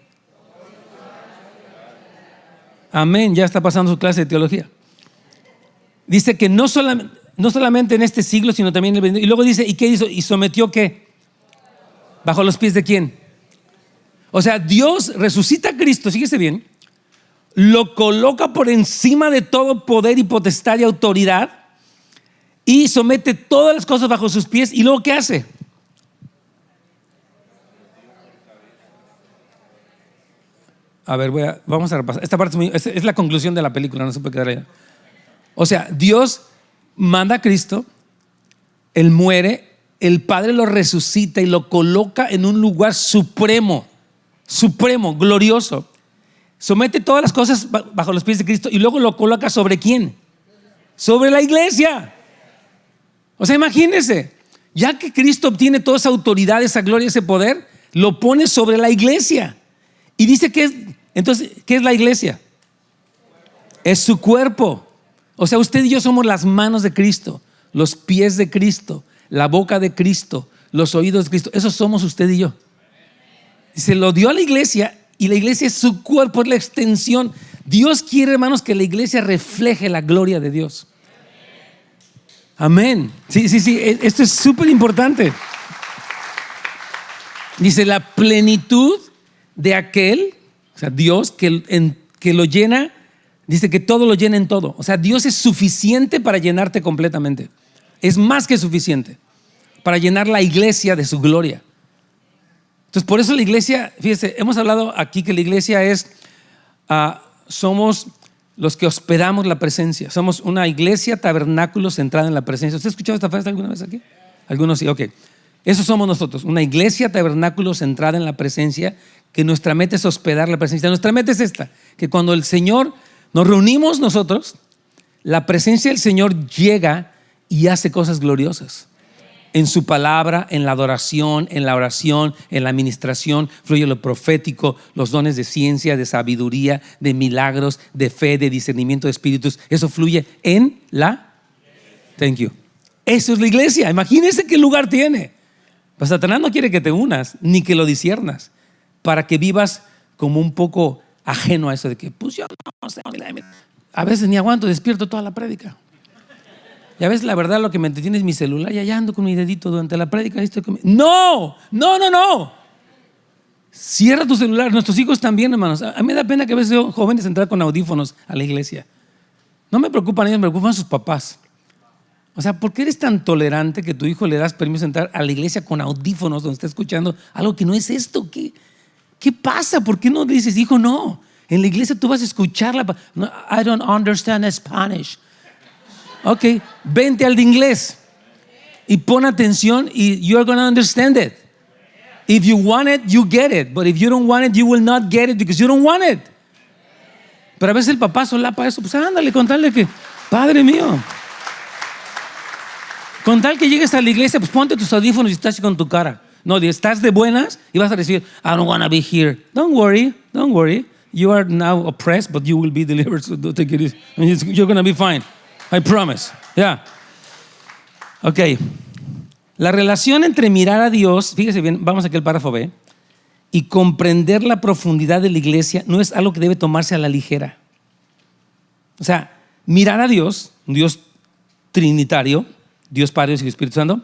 Amén. Ya está pasando su clase de teología. Dice que no solamente en este siglo, sino también en el venidero. Y luego dice, ¿y qué hizo? ¿Y sometió qué? ¿Bajo los pies de quién? O sea, Dios resucita a Cristo, fíjese bien, lo coloca por encima de todo poder y potestad y autoridad y somete todas las cosas bajo sus pies. ¿Y luego qué hace? A ver, vamos a repasar. Esta parte es la conclusión de la película, no se puede quedar allá. O sea, Dios manda a Cristo, Él muere, el Padre lo resucita y lo coloca en un lugar supremo, glorioso. Somete todas las cosas bajo los pies de Cristo y luego lo coloca ¿sobre quién? Sobre la iglesia. O sea, imagínense, ya que Cristo obtiene toda esa autoridad, esa gloria, ese poder, lo pone sobre la iglesia. Y dice entonces, ¿qué es la iglesia? Es su cuerpo. O sea, usted y yo somos las manos de Cristo, los pies de Cristo, la boca de Cristo, los oídos de Cristo. Eso somos usted y yo. Y se lo dio a la iglesia y la iglesia es su cuerpo, es la extensión. Dios quiere, hermanos, que la iglesia refleje la gloria de Dios. Amén. Sí, esto es súper importante. Dice, la plenitud de aquel, o sea, Dios que lo llena, dice que todo lo llena en todo. O sea, Dios es suficiente para llenarte completamente. Es más que suficiente para llenar la iglesia de su gloria. Entonces, por eso la iglesia, fíjese, hemos hablado aquí que la iglesia es, somos los que hospedamos la presencia. Somos una iglesia tabernáculo centrada en la presencia. ¿Usted ha escuchado esta frase alguna vez aquí? Algunos sí, ok. Eso somos nosotros, una iglesia tabernáculo centrada en la presencia, que nuestra meta es hospedar la presencia. Nuestra meta es esta, que cuando el Señor, nos reunimos nosotros, la presencia del Señor llega y hace cosas gloriosas. En su palabra, en la adoración, en la oración, en la administración, fluye lo profético, los dones de ciencia, de sabiduría, de milagros, de fe, de discernimiento de espíritus. Eso fluye en la... Thank you. Eso es la iglesia. Imagínense qué lugar tiene. Pues Satanás no quiere que te unas, ni que lo disiernas, para que vivas como un poco ajeno a eso de que, pues yo no sé. A veces ni aguanto, despierto toda la prédica. Y a veces la verdad lo que me entretiene es mi celular y allá ando con mi dedito durante la prédica. No. Cierra tu celular. Nuestros hijos también, hermanos. A mí me da pena que a veces veo jóvenes entrar con audífonos a la iglesia. No me preocupan ellos, me preocupan sus papás. O sea, ¿por qué eres tan tolerante que tu hijo le das permiso de entrar a la iglesia con audífonos donde está escuchando algo que no es esto? ¿Qué pasa? ¿Por qué no le dices, hijo, no? En la iglesia tú vas a escucharla. No, I don't understand Spanish. Ok, vente al de inglés y pon atención y you're going to understand it. If you want it, you get it. But if you don't want it, you will not get it because you don't want it. Pero a veces el papá solapa eso. Pues ándale, con tal de que, Padre mío, con tal que llegues a la iglesia, pues ponte tus audífonos y estás con tu cara. No, estás de buenas y vas a decir, I don't want to be here. Don't worry. You are now oppressed, but you will be delivered. So don't take it easy. You're going to be fine. I promise. Yeah. Ok. La relación entre mirar a Dios, fíjese bien, vamos aquí al párrafo B, y comprender la profundidad de la iglesia no es algo que debe tomarse a la ligera. O sea, mirar a Dios, un Dios trinitario, Dios Padre, Dios y Espíritu Santo,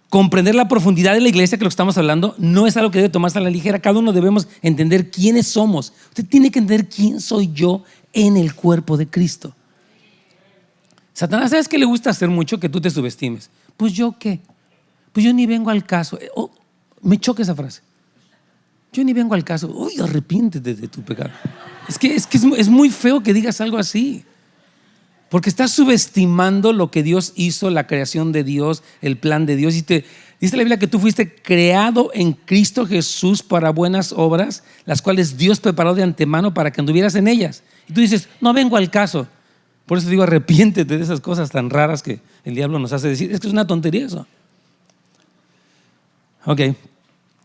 comprender la profundidad de la iglesia, que lo que estamos hablando, no es algo que debe tomarse a la ligera. Cada uno debemos entender quiénes somos. Usted tiene que entender quién soy yo en el cuerpo de Cristo. Satanás, ¿sabes qué le gusta hacer mucho? Que tú te subestimes. Pues yo qué, pues yo ni vengo al caso. Me choca esa frase. Yo ni vengo al caso. Uy, arrepiéntete de tu pecado. Es muy feo que digas algo así, porque estás subestimando lo que Dios hizo, la creación de Dios, el plan de Dios. Y dice la Biblia que tú fuiste creado en Cristo Jesús para buenas obras, las cuales Dios preparó de antemano para que anduvieras en ellas. Y tú dices, no vengo al caso. Por eso digo, arrepiéntete de esas cosas tan raras que el diablo nos hace decir. Es que es una tontería eso. Ok,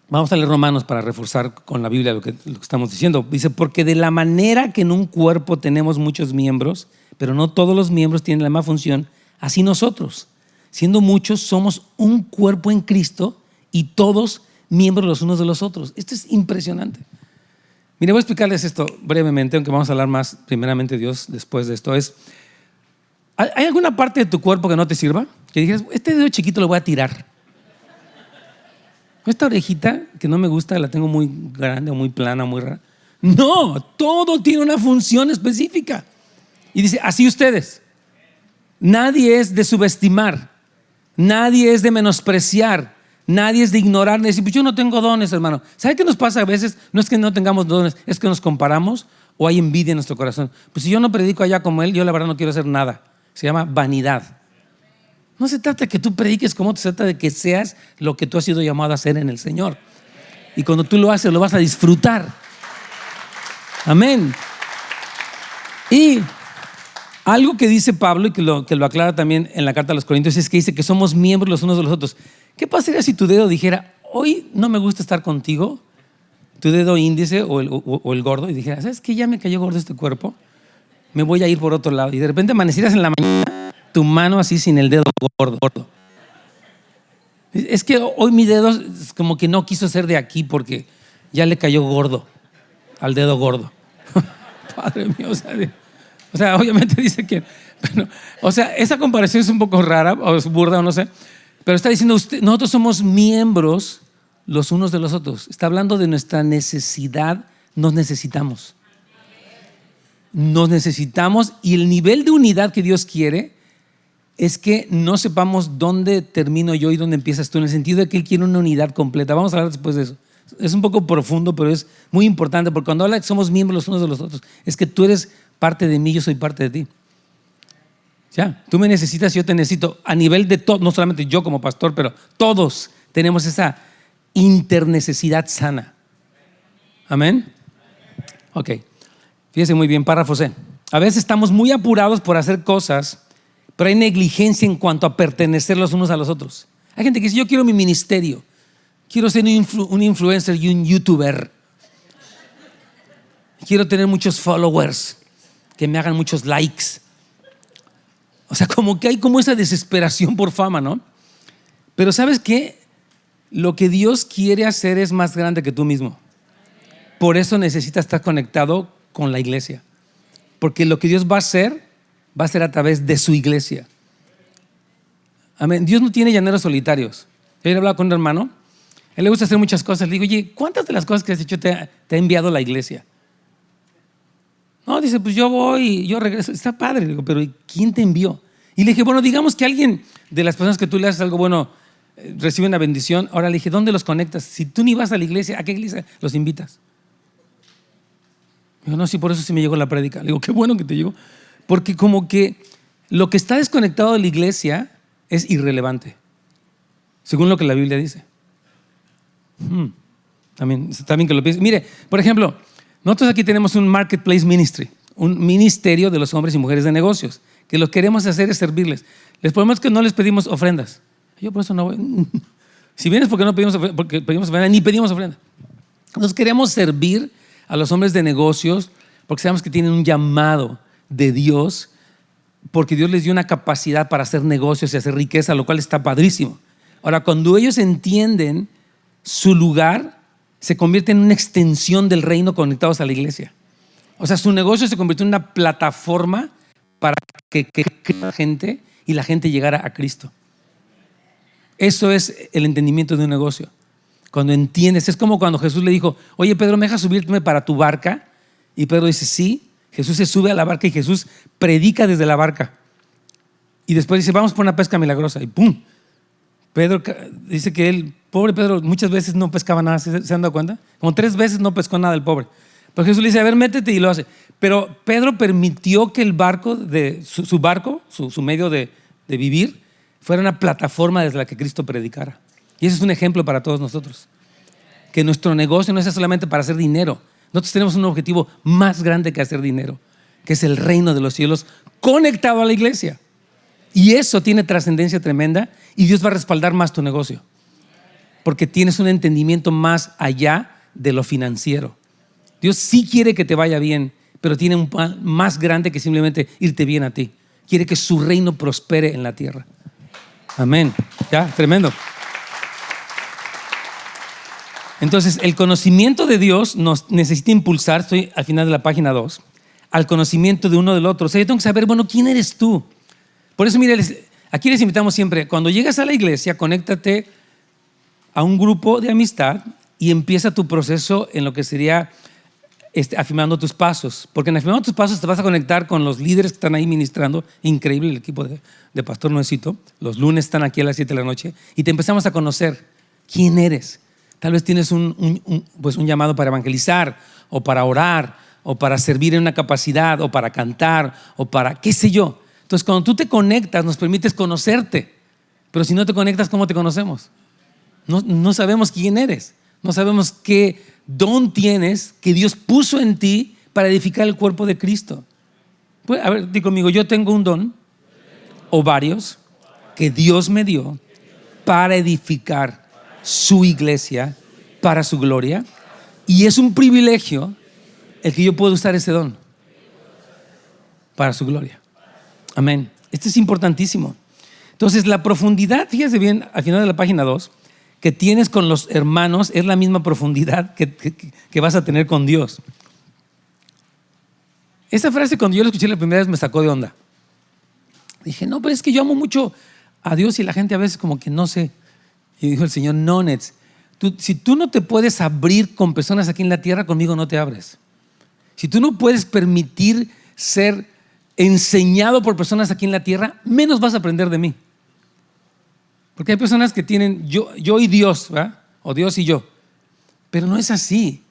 vamos a leer Romanos para reforzar con la Biblia lo que estamos diciendo. Dice, porque de la manera que en un cuerpo tenemos muchos miembros, pero no todos los miembros tienen la misma función, así nosotros, siendo muchos, somos un cuerpo en Cristo y todos miembros los unos de los otros. Esto es impresionante. Mire, voy a explicarles esto brevemente, aunque vamos a hablar más primeramente de Dios después de esto. ¿Hay alguna parte de tu cuerpo que no te sirva? Que dijeras, este dedo chiquito lo voy a tirar. Esta orejita que no me gusta, la tengo muy grande o muy plana, muy rara. No, todo tiene una función específica. Y dice, así ustedes. Nadie es de subestimar, nadie es de menospreciar, nadie es de ignorar, de decir, pues yo no tengo dones, hermano. ¿Sabe qué nos pasa a veces? No es que no tengamos dones, es que nos comparamos o hay envidia en nuestro corazón. Pues si yo no predico allá como él, yo la verdad no quiero hacer nada. Se llama vanidad. No se trata de que tú prediques como, se trata de que seas lo que tú has sido llamado a hacer en el Señor. Y cuando tú lo haces, lo vas a disfrutar. Amén. Y algo que dice Pablo y que lo aclara también en la carta a los Corintios es que dice que somos miembros los unos de los otros. ¿Qué pasaría si tu dedo dijera, hoy no me gusta estar contigo? Tu dedo índice o el gordo, y dijera, ¿sabes qué? Ya me cayó gordo este cuerpo, me voy a ir por otro lado. Y de repente amanecieras en la mañana, tu mano así sin el dedo gordo. Es que hoy mi dedo es como que no quiso ser de aquí porque ya le cayó gordo al dedo gordo. Padre mío, o sea, obviamente dice que, bueno, o sea, esa comparación es un poco rara o es burda o no sé, pero está diciendo usted, nosotros somos miembros los unos de los otros. Está hablando de nuestra necesidad, nos necesitamos. Nos necesitamos y el nivel de unidad que Dios quiere es que no sepamos dónde termino yo y dónde empiezas tú, en el sentido de que Él quiere una unidad completa. Vamos a hablar después de eso. Es un poco profundo, pero es muy importante, porque cuando habla de que somos miembros los unos de los otros, es que tú eres parte de mí, yo soy parte de ti. Ya, tú me necesitas, yo te necesito, a nivel de todo, no solamente yo como pastor, pero todos tenemos esa internecesidad sana. Amén. Ok, fíjese muy bien, párrafo C. A veces estamos muy apurados por hacer cosas, pero hay negligencia en cuanto a pertenecer los unos a los otros. Hay gente que dice, yo quiero mi ministerio, quiero ser un influencer y un youtuber, quiero tener muchos followers, que me hagan muchos likes. O sea, como que hay como esa desesperación por fama, ¿no? Pero ¿sabes qué? Lo que Dios quiere hacer es más grande que tú mismo. Por eso necesitas estar conectado con la iglesia. Porque lo que Dios va a hacer a través de su iglesia. Amén. Dios no tiene llaneros solitarios. Ayer hablaba con un hermano, a él le gusta hacer muchas cosas. Le digo, oye, ¿cuántas de las cosas que has hecho te ha enviado la iglesia? No, dice, pues yo voy, yo regreso. Está padre. Le digo, pero ¿quién te envió? Y le dije, bueno, digamos que alguien de las personas que tú le haces algo bueno recibe una bendición. Ahora le dije, ¿dónde los conectas? Si tú ni vas a la iglesia, ¿a qué iglesia los invitas? Digo, no, sí, por eso sí me llegó la prédica. Le digo, qué bueno que te llegó. Porque como que lo que está desconectado de la iglesia es irrelevante, según lo que la Biblia dice. También que lo pienses. Mire, por ejemplo, nosotros aquí tenemos un marketplace ministry, un ministerio de los hombres y mujeres de negocios, que lo que queremos hacer es servirles. Les ponemos que no les pedimos ofrendas. Yo por eso no voy. Si vienes porque no pedimos ofrenda, porque pedimos ofrenda, ni pedimos ofrenda. Nos queremos servir a los hombres de negocios porque sabemos que tienen un llamado de Dios, porque Dios les dio una capacidad para hacer negocios y hacer riqueza, lo cual está padrísimo. Ahora, cuando ellos entienden su lugar, se convierte en una extensión del reino conectados a la iglesia. O sea, su negocio se convirtió en una plataforma para que la gente y la gente llegara a Cristo. Eso es el entendimiento de un negocio. Cuando entiendes, es como cuando Jesús le dijo, oye Pedro, ¿me dejas subirme para tu barca? Y Pedro dice, sí. Jesús se sube a la barca y Jesús predica desde la barca. Y después dice, vamos por una pesca milagrosa. Y ¡pum! Pedro dice que él, pobre Pedro, muchas veces no pescaba nada. ¿Se han dado cuenta? Como 3 veces no pescó nada el pobre. Pero Jesús le dice, a ver, métete, y lo hace. Pero Pedro permitió que el barco, su medio de vivir, fuera una plataforma desde la que Cristo predicara. Y ese es un ejemplo para todos nosotros. Que nuestro negocio no sea solamente para hacer dinero. Nosotros tenemos un objetivo más grande que hacer dinero, que es el reino de los cielos conectado a la iglesia. Y eso tiene trascendencia tremenda y Dios va a respaldar más tu negocio. Porque tienes un entendimiento más allá de lo financiero. Dios sí quiere que te vaya bien, pero tiene un plan más grande que simplemente irte bien a ti. Quiere que su reino prospere en la tierra. Amén. Ya, tremendo. Entonces, el conocimiento de Dios nos necesita impulsar, estoy al final de la página 2, al conocimiento de uno del otro. O sea, yo tengo que saber, bueno, ¿quién eres tú? Por eso, mire, aquí les invitamos siempre, cuando llegas a la iglesia, conéctate a un grupo de amistad y empieza tu proceso en lo que sería afirmando tus pasos. Porque en afirmando tus pasos te vas a conectar con los líderes que están ahí ministrando. Increíble el equipo de Pastor Noecito. Los lunes están aquí a las 7 de la noche y te empezamos a conocer quién eres. Tal vez tienes un llamado para evangelizar o para orar o para servir en una capacidad o para cantar o para qué sé yo. Entonces, cuando tú te conectas, nos permites conocerte. Pero si no te conectas, ¿cómo te conocemos? No sabemos quién eres. No sabemos qué don tienes que Dios puso en ti para edificar el cuerpo de Cristo. Pues, a ver, di conmigo, yo tengo un don o varios que Dios me dio para edificar su iglesia para su gloria, y es un privilegio el que yo pueda usar ese don para su gloria. Amén. Esto es importantísimo. Entonces, la profundidad, fíjese bien, al final de la página 2, que tienes con los hermanos es la misma profundidad que vas a tener con Dios. Esa frase, cuando yo la escuché la primera vez, me sacó de onda. Dije, no, pero es que yo amo mucho a Dios y la gente a veces como que no sé. Y dijo el Señor, no, Nets, si tú no te puedes abrir con personas aquí en la tierra, conmigo no te abres. Si tú no puedes permitir ser enseñado por personas aquí en la tierra, menos vas a aprender de mí. Porque hay personas que tienen yo y Dios, ¿verdad? O Dios y yo. Pero no es así.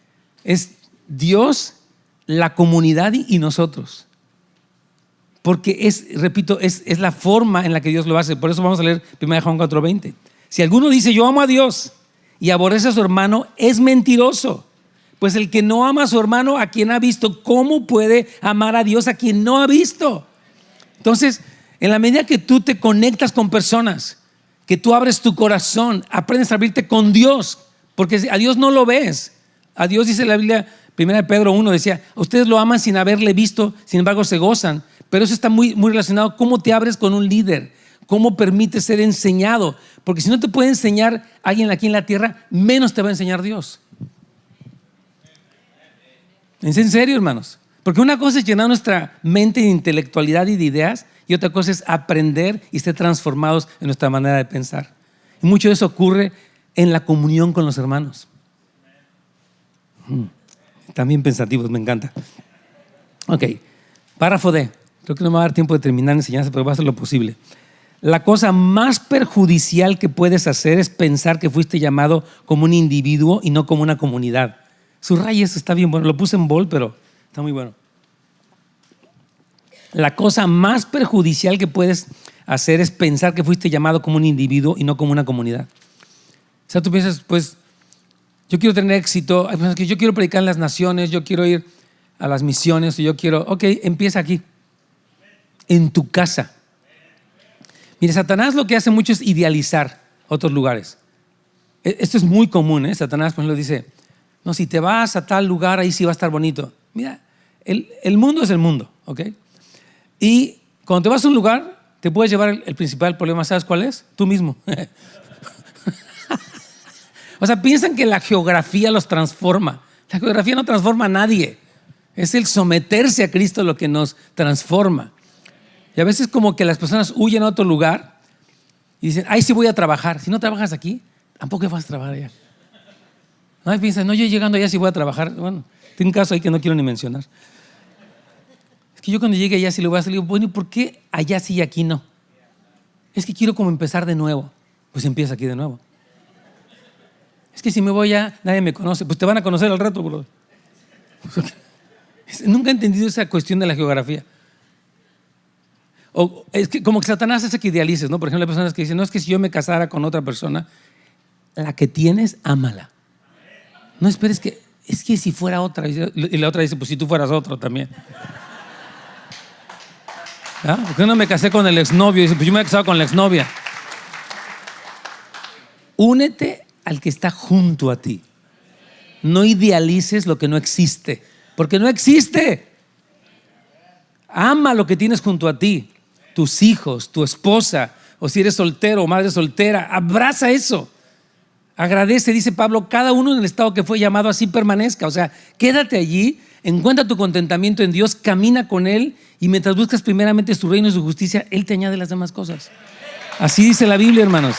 Es Dios, la comunidad y nosotros. Porque repito, es la forma en la que Dios lo hace. Por eso vamos a leer 1 Juan 4:20. Si alguno dice yo amo a Dios y aborrece a su hermano, es mentiroso. Pues el que no ama a su hermano, a quien ha visto, ¿cómo puede amar a Dios a quien no ha visto? Entonces, en la medida que tú te conectas con personas, que tú abres tu corazón, aprendes a abrirte con Dios, porque a Dios no lo ves. A Dios, dice la Biblia, 1 Pedro 1, decía, ustedes lo aman sin haberle visto, sin embargo se gozan. Pero eso está muy, muy relacionado. ¿Cómo te abres con un líder? ¿Cómo permites ser enseñado? Porque si no te puede enseñar alguien aquí en la tierra, menos te va a enseñar Dios. ¿Es en serio, hermanos? Porque una cosa es llenar nuestra mente de intelectualidad y de ideas, y otra cosa es aprender y ser transformados en nuestra manera de pensar. Y mucho de eso ocurre en la comunión con los hermanos. También pensativos, me encanta. Ok, párrafo D. Creo que no me va a dar tiempo de terminar la enseñanza, pero va a hacer lo posible. La cosa más perjudicial que puedes hacer es pensar que fuiste llamado como un individuo y no como una comunidad. Subraya eso, está bien bueno. Lo puse en bold, pero está muy bueno. La cosa más perjudicial que puedes hacer es pensar que fuiste llamado como un individuo y no como una comunidad. O sea, tú piensas, pues, yo quiero tener éxito, yo quiero predicar en las naciones, yo quiero ir a las misiones, yo quiero, ok, empieza aquí, en tu casa. Mire, Satanás lo que hace mucho es idealizar otros lugares. Esto es muy común, ¿eh? Satanás, por ejemplo, dice, no, si te vas a tal lugar, ahí sí va a estar bonito. Mira, el mundo es el mundo, ¿ok? Y cuando te vas a un lugar, te puedes llevar el principal problema, ¿sabes cuál es? Tú mismo. O sea, piensan que la geografía los transforma. La geografía no transforma a nadie. Es el someterse a Cristo lo que nos transforma. Y a veces como que las personas huyen a otro lugar y dicen, ay, sí voy a trabajar. Si no trabajas aquí, tampoco vas a trabajar allá. No, y piensan, no, yo llegando allá sí voy a trabajar. Bueno, tengo un caso ahí que no quiero ni mencionar. Es que yo cuando llegue allá sí le voy a hacer, digo, bueno, ¿y por qué allá sí y aquí no? Es que quiero como empezar de nuevo. Pues empieza aquí de nuevo. Es que si me voy allá, nadie me conoce. Pues te van a conocer al rato, bro. Nunca he entendido esa cuestión de la geografía. O es que como que Satanás hace que idealices, ¿no? Por ejemplo, hay personas que dicen, no, es que si yo me casara con otra persona, la que tienes, ámala. No esperes que, es que si fuera otra. Y la otra dice, pues si tú fueras otro también. ¿Ah? ¿Por qué no me casé con el exnovio? Y dice, pues yo me he casado con la exnovia. Únete al que está junto a ti. No idealices lo que no existe, porque no existe. Ama lo que tienes junto a ti, tus hijos, tu esposa, o si eres soltero o madre soltera, abraza eso. Agradece, dice Pablo, cada uno en el estado que fue llamado así permanezca. O sea, quédate allí, encuentra tu contentamiento en Dios, camina con Él y mientras buscas primeramente su reino y su justicia, Él te añade las demás cosas. Así dice la Biblia, hermanos.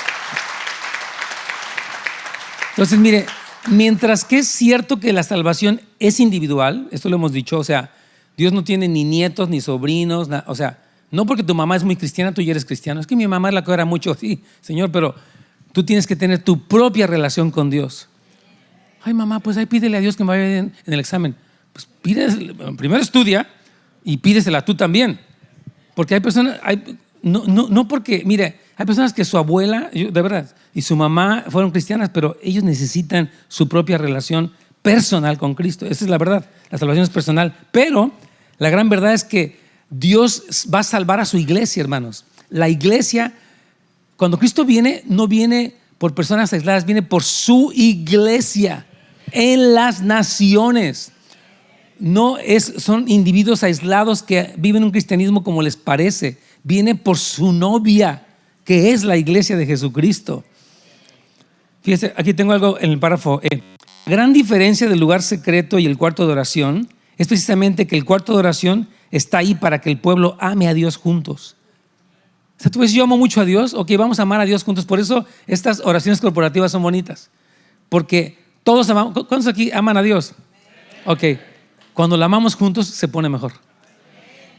Entonces, mire, mientras que es cierto que la salvación es individual, esto lo hemos dicho, o sea, Dios no tiene ni nietos ni sobrinos, o sea, no porque tu mamá es muy cristiana, tú ya eres cristiano. Es que mi mamá es la que ora mucho, sí, Señor, pero tú tienes que tener tu propia relación con Dios. Ay, mamá, pues ahí pídele a Dios que me vaya bien en el examen. Pues primero estudia y pídesela tú también. Porque hay personas, no porque, mire, hay personas que su abuela, de verdad, y su mamá fueron cristianas, pero ellos necesitan su propia relación personal con Cristo. Esa es la verdad, la salvación es personal. Pero la gran verdad es que Dios va a salvar a su iglesia, hermanos. La iglesia, cuando Cristo viene, no viene por personas aisladas, viene por su iglesia en las naciones. No son individuos aislados que viven un cristianismo como les parece. Viene por su novia, que es la iglesia de Jesucristo. Fíjese, aquí tengo algo en el párrafo E. La gran diferencia del lugar secreto y el cuarto de oración es precisamente que el cuarto de oración está ahí para que el pueblo ame a Dios juntos. O sea, tú ves, yo amo mucho a Dios, ok, vamos a amar a Dios juntos. Por eso estas oraciones corporativas son bonitas. Porque todos amamos. ¿Cuántos aquí aman a Dios? Ok, cuando la amamos juntos se pone mejor.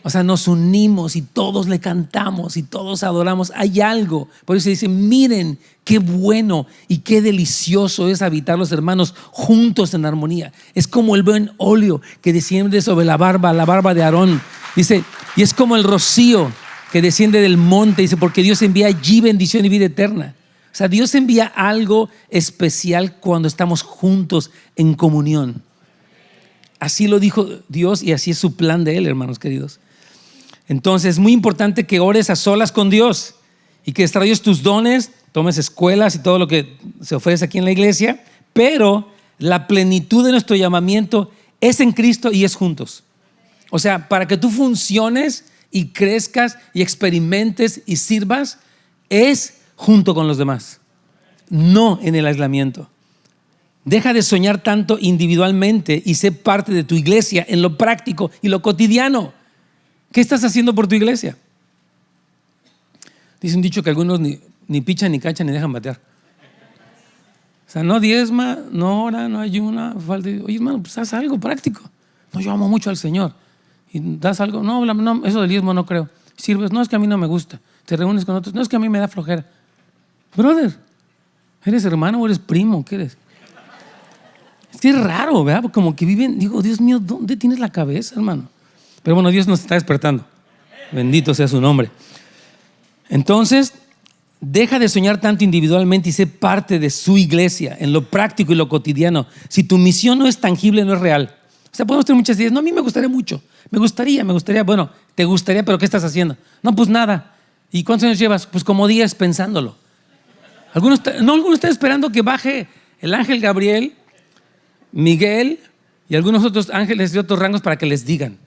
O sea, nos unimos y todos le cantamos y todos adoramos. Hay algo. Por eso se dice, miren qué bueno y qué delicioso es habitar los hermanos juntos en armonía. Es como el buen óleo que desciende sobre la barba de Aarón. Dice, y es como el rocío que desciende del monte. Dice, porque Dios envía allí bendición y vida eterna. O sea, Dios envía algo especial cuando estamos juntos en comunión. Así lo dijo Dios y así es su plan de Él, hermanos queridos. Entonces es muy importante que ores a solas con Dios y que desarrolles tus dones, tomes escuelas y todo lo que se ofrece aquí en la iglesia, pero la plenitud de nuestro llamamiento es en Cristo y es juntos. O sea, para que tú funciones y crezcas y experimentes y sirvas, es junto con los demás, no en el aislamiento. Deja de soñar tanto individualmente y sé parte de tu iglesia en lo práctico y lo cotidiano. ¿Qué estás haciendo por tu iglesia? Dice un dicho que algunos ni pichan, ni cachan, ni dejan batear. O sea, no diezma, no ora, no ayuna, falta. Oye, hermano, pues haz algo práctico. No, yo amo mucho al Señor. ¿Y das algo? No, eso del diezmo no creo. Sirves, no, es que a mí no me gusta. Te reúnes con otros, no, es que a mí me da flojera. Brother, ¿eres hermano o eres primo? ¿Qué eres? Es que es raro, ¿verdad? Como que viven, digo, Dios mío, ¿dónde tienes la cabeza, hermano? Pero bueno, Dios nos está despertando. Bendito sea su nombre. Entonces, deja de soñar tanto individualmente y sé parte de su iglesia en lo práctico y lo cotidiano. Si tu misión no es tangible, no es real. O sea, podemos tener muchas ideas. No, a mí me gustaría mucho. Me gustaría. Bueno, te gustaría, pero ¿qué estás haciendo? No, pues nada. ¿Y cuántos años llevas? Pues como 10 pensándolo. Algunos están esperando que baje el ángel Gabriel, Miguel y algunos otros ángeles de otros rangos para que les digan,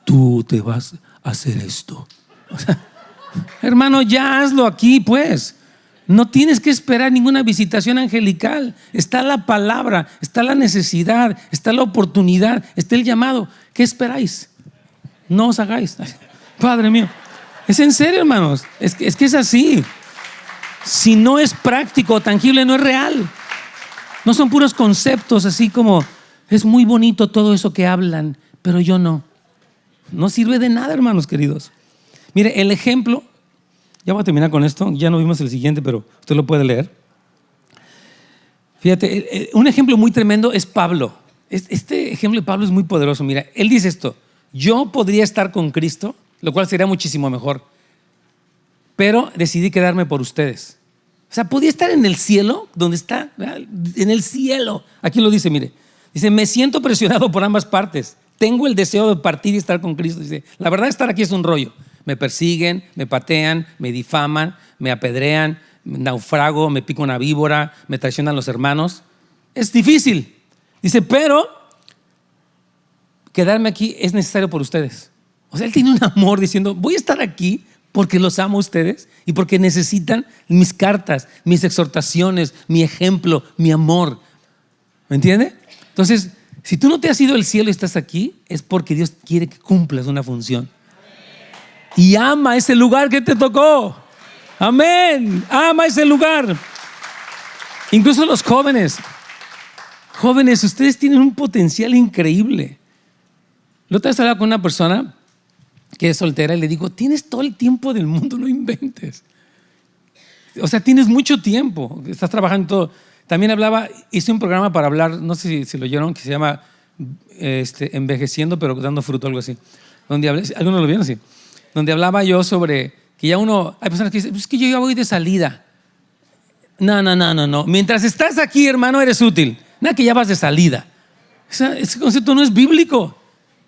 tú te vas a hacer esto. O sea, hermano, ya hazlo aquí, pues. No tienes que esperar ninguna visitación angelical. Está la palabra, está la necesidad, está la oportunidad, está el llamado. ¿Qué esperáis? No os hagáis. Padre mío, es en serio, hermanos. Es que es así. Si no es práctico o tangible, no es real. No son puros conceptos, así como es muy bonito todo eso que hablan, pero yo no. No sirve de nada, hermanos queridos. Mire, el ejemplo, ya voy a terminar con esto, ya no vimos el siguiente, pero usted lo puede leer. Fíjate, un ejemplo muy tremendo es Pablo. Este ejemplo de Pablo es muy poderoso. Mira, él dice esto, yo podría estar con Cristo, lo cual sería muchísimo mejor, pero decidí quedarme por ustedes. O sea, podía estar en el cielo, donde está, en el cielo. Aquí lo dice, mire, dice, me siento presionado por ambas partes. Tengo el deseo de partir y estar con Cristo. Dice, la verdad estar aquí es un rollo. Me persiguen, me patean, me difaman, me apedrean, naufrago, me pica una víbora, me traicionan los hermanos. Es difícil. Dice, pero quedarme aquí es necesario por ustedes. O sea, él tiene un amor diciendo, voy a estar aquí porque los amo a ustedes y porque necesitan mis cartas, mis exhortaciones, mi ejemplo, mi amor. ¿Me entiende? Entonces, si tú no te has ido al cielo y estás aquí, es porque Dios quiere que cumplas una función. Y ama ese lugar que te tocó. Amén. Ama ese lugar. Incluso los jóvenes. Jóvenes, ustedes tienen un potencial increíble. La otra vez hablaba con una persona que es soltera y le digo, tienes todo el tiempo del mundo, no inventes. O sea, tienes mucho tiempo, estás trabajando todo. También hice un programa para hablar, no sé si lo oyeron, que se llama Envejeciendo, pero dando fruto, algo así. Donde hablé, ¿algunos lo vieron? Sí. Donde hablaba yo sobre que ya hay personas que dicen, es que yo ya voy de salida. No. Mientras estás aquí, hermano, eres útil. Nada que ya vas de salida. Ese concepto no es bíblico.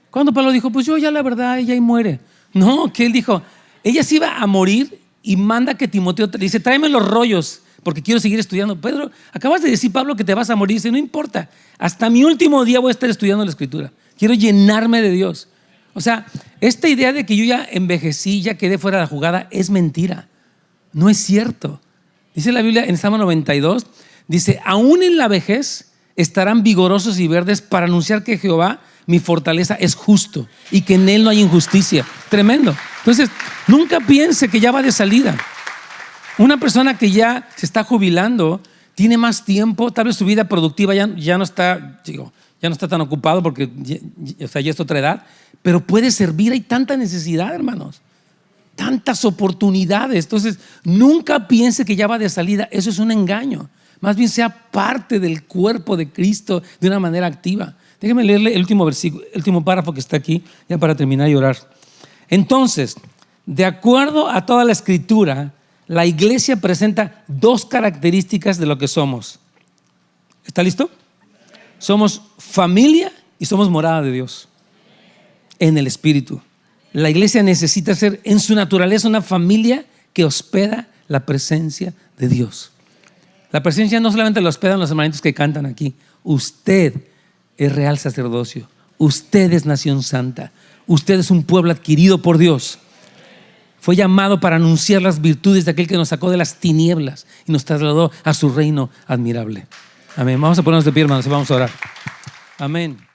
Cuando Pablo dijo, pues yo ya la verdad, ella ahí muere. No, que él dijo, ella se iba a morir y manda que Timoteo te dice, tráeme los rollos porque quiero seguir estudiando. Pedro, acabas de decir, Pablo, que te vas a morir. Dice, no importa, hasta mi último día voy a estar estudiando la Escritura. Quiero llenarme de Dios. O sea, esta idea de que yo ya envejecí, ya quedé fuera de la jugada, es mentira. No es cierto. Dice la Biblia en Salmo 92, dice, aún en la vejez estarán vigorosos y verdes para anunciar que Jehová, mi fortaleza, es justo y que en él no hay injusticia. Tremendo. Entonces, nunca piense que ya va de salida. Una persona que ya se está jubilando tiene más tiempo, tal vez su vida productiva ya no está tan ocupado porque ya es otra edad, pero puede servir. Hay tanta necesidad, hermanos, tantas oportunidades. Entonces, nunca piense que ya va de salida. Eso es un engaño. Más bien sea parte del cuerpo de Cristo de una manera activa. Déjenme leerle el último versículo, el último párrafo que está aquí, ya para terminar y orar. Entonces, de acuerdo a toda la Escritura, la iglesia presenta dos características de lo que somos. ¿Está listo? Somos familia y somos morada de Dios en el Espíritu. La iglesia necesita ser en su naturaleza una familia que hospeda la presencia de Dios. La presencia no solamente la hospedan los hermanitos que cantan aquí. Usted es real sacerdocio. Usted es nación santa. Usted es un pueblo adquirido por Dios. Fue llamado para anunciar las virtudes de aquel que nos sacó de las tinieblas y nos trasladó a su reino admirable. Amén. Vamos a ponernos de pie, hermanos, y vamos a orar. Amén.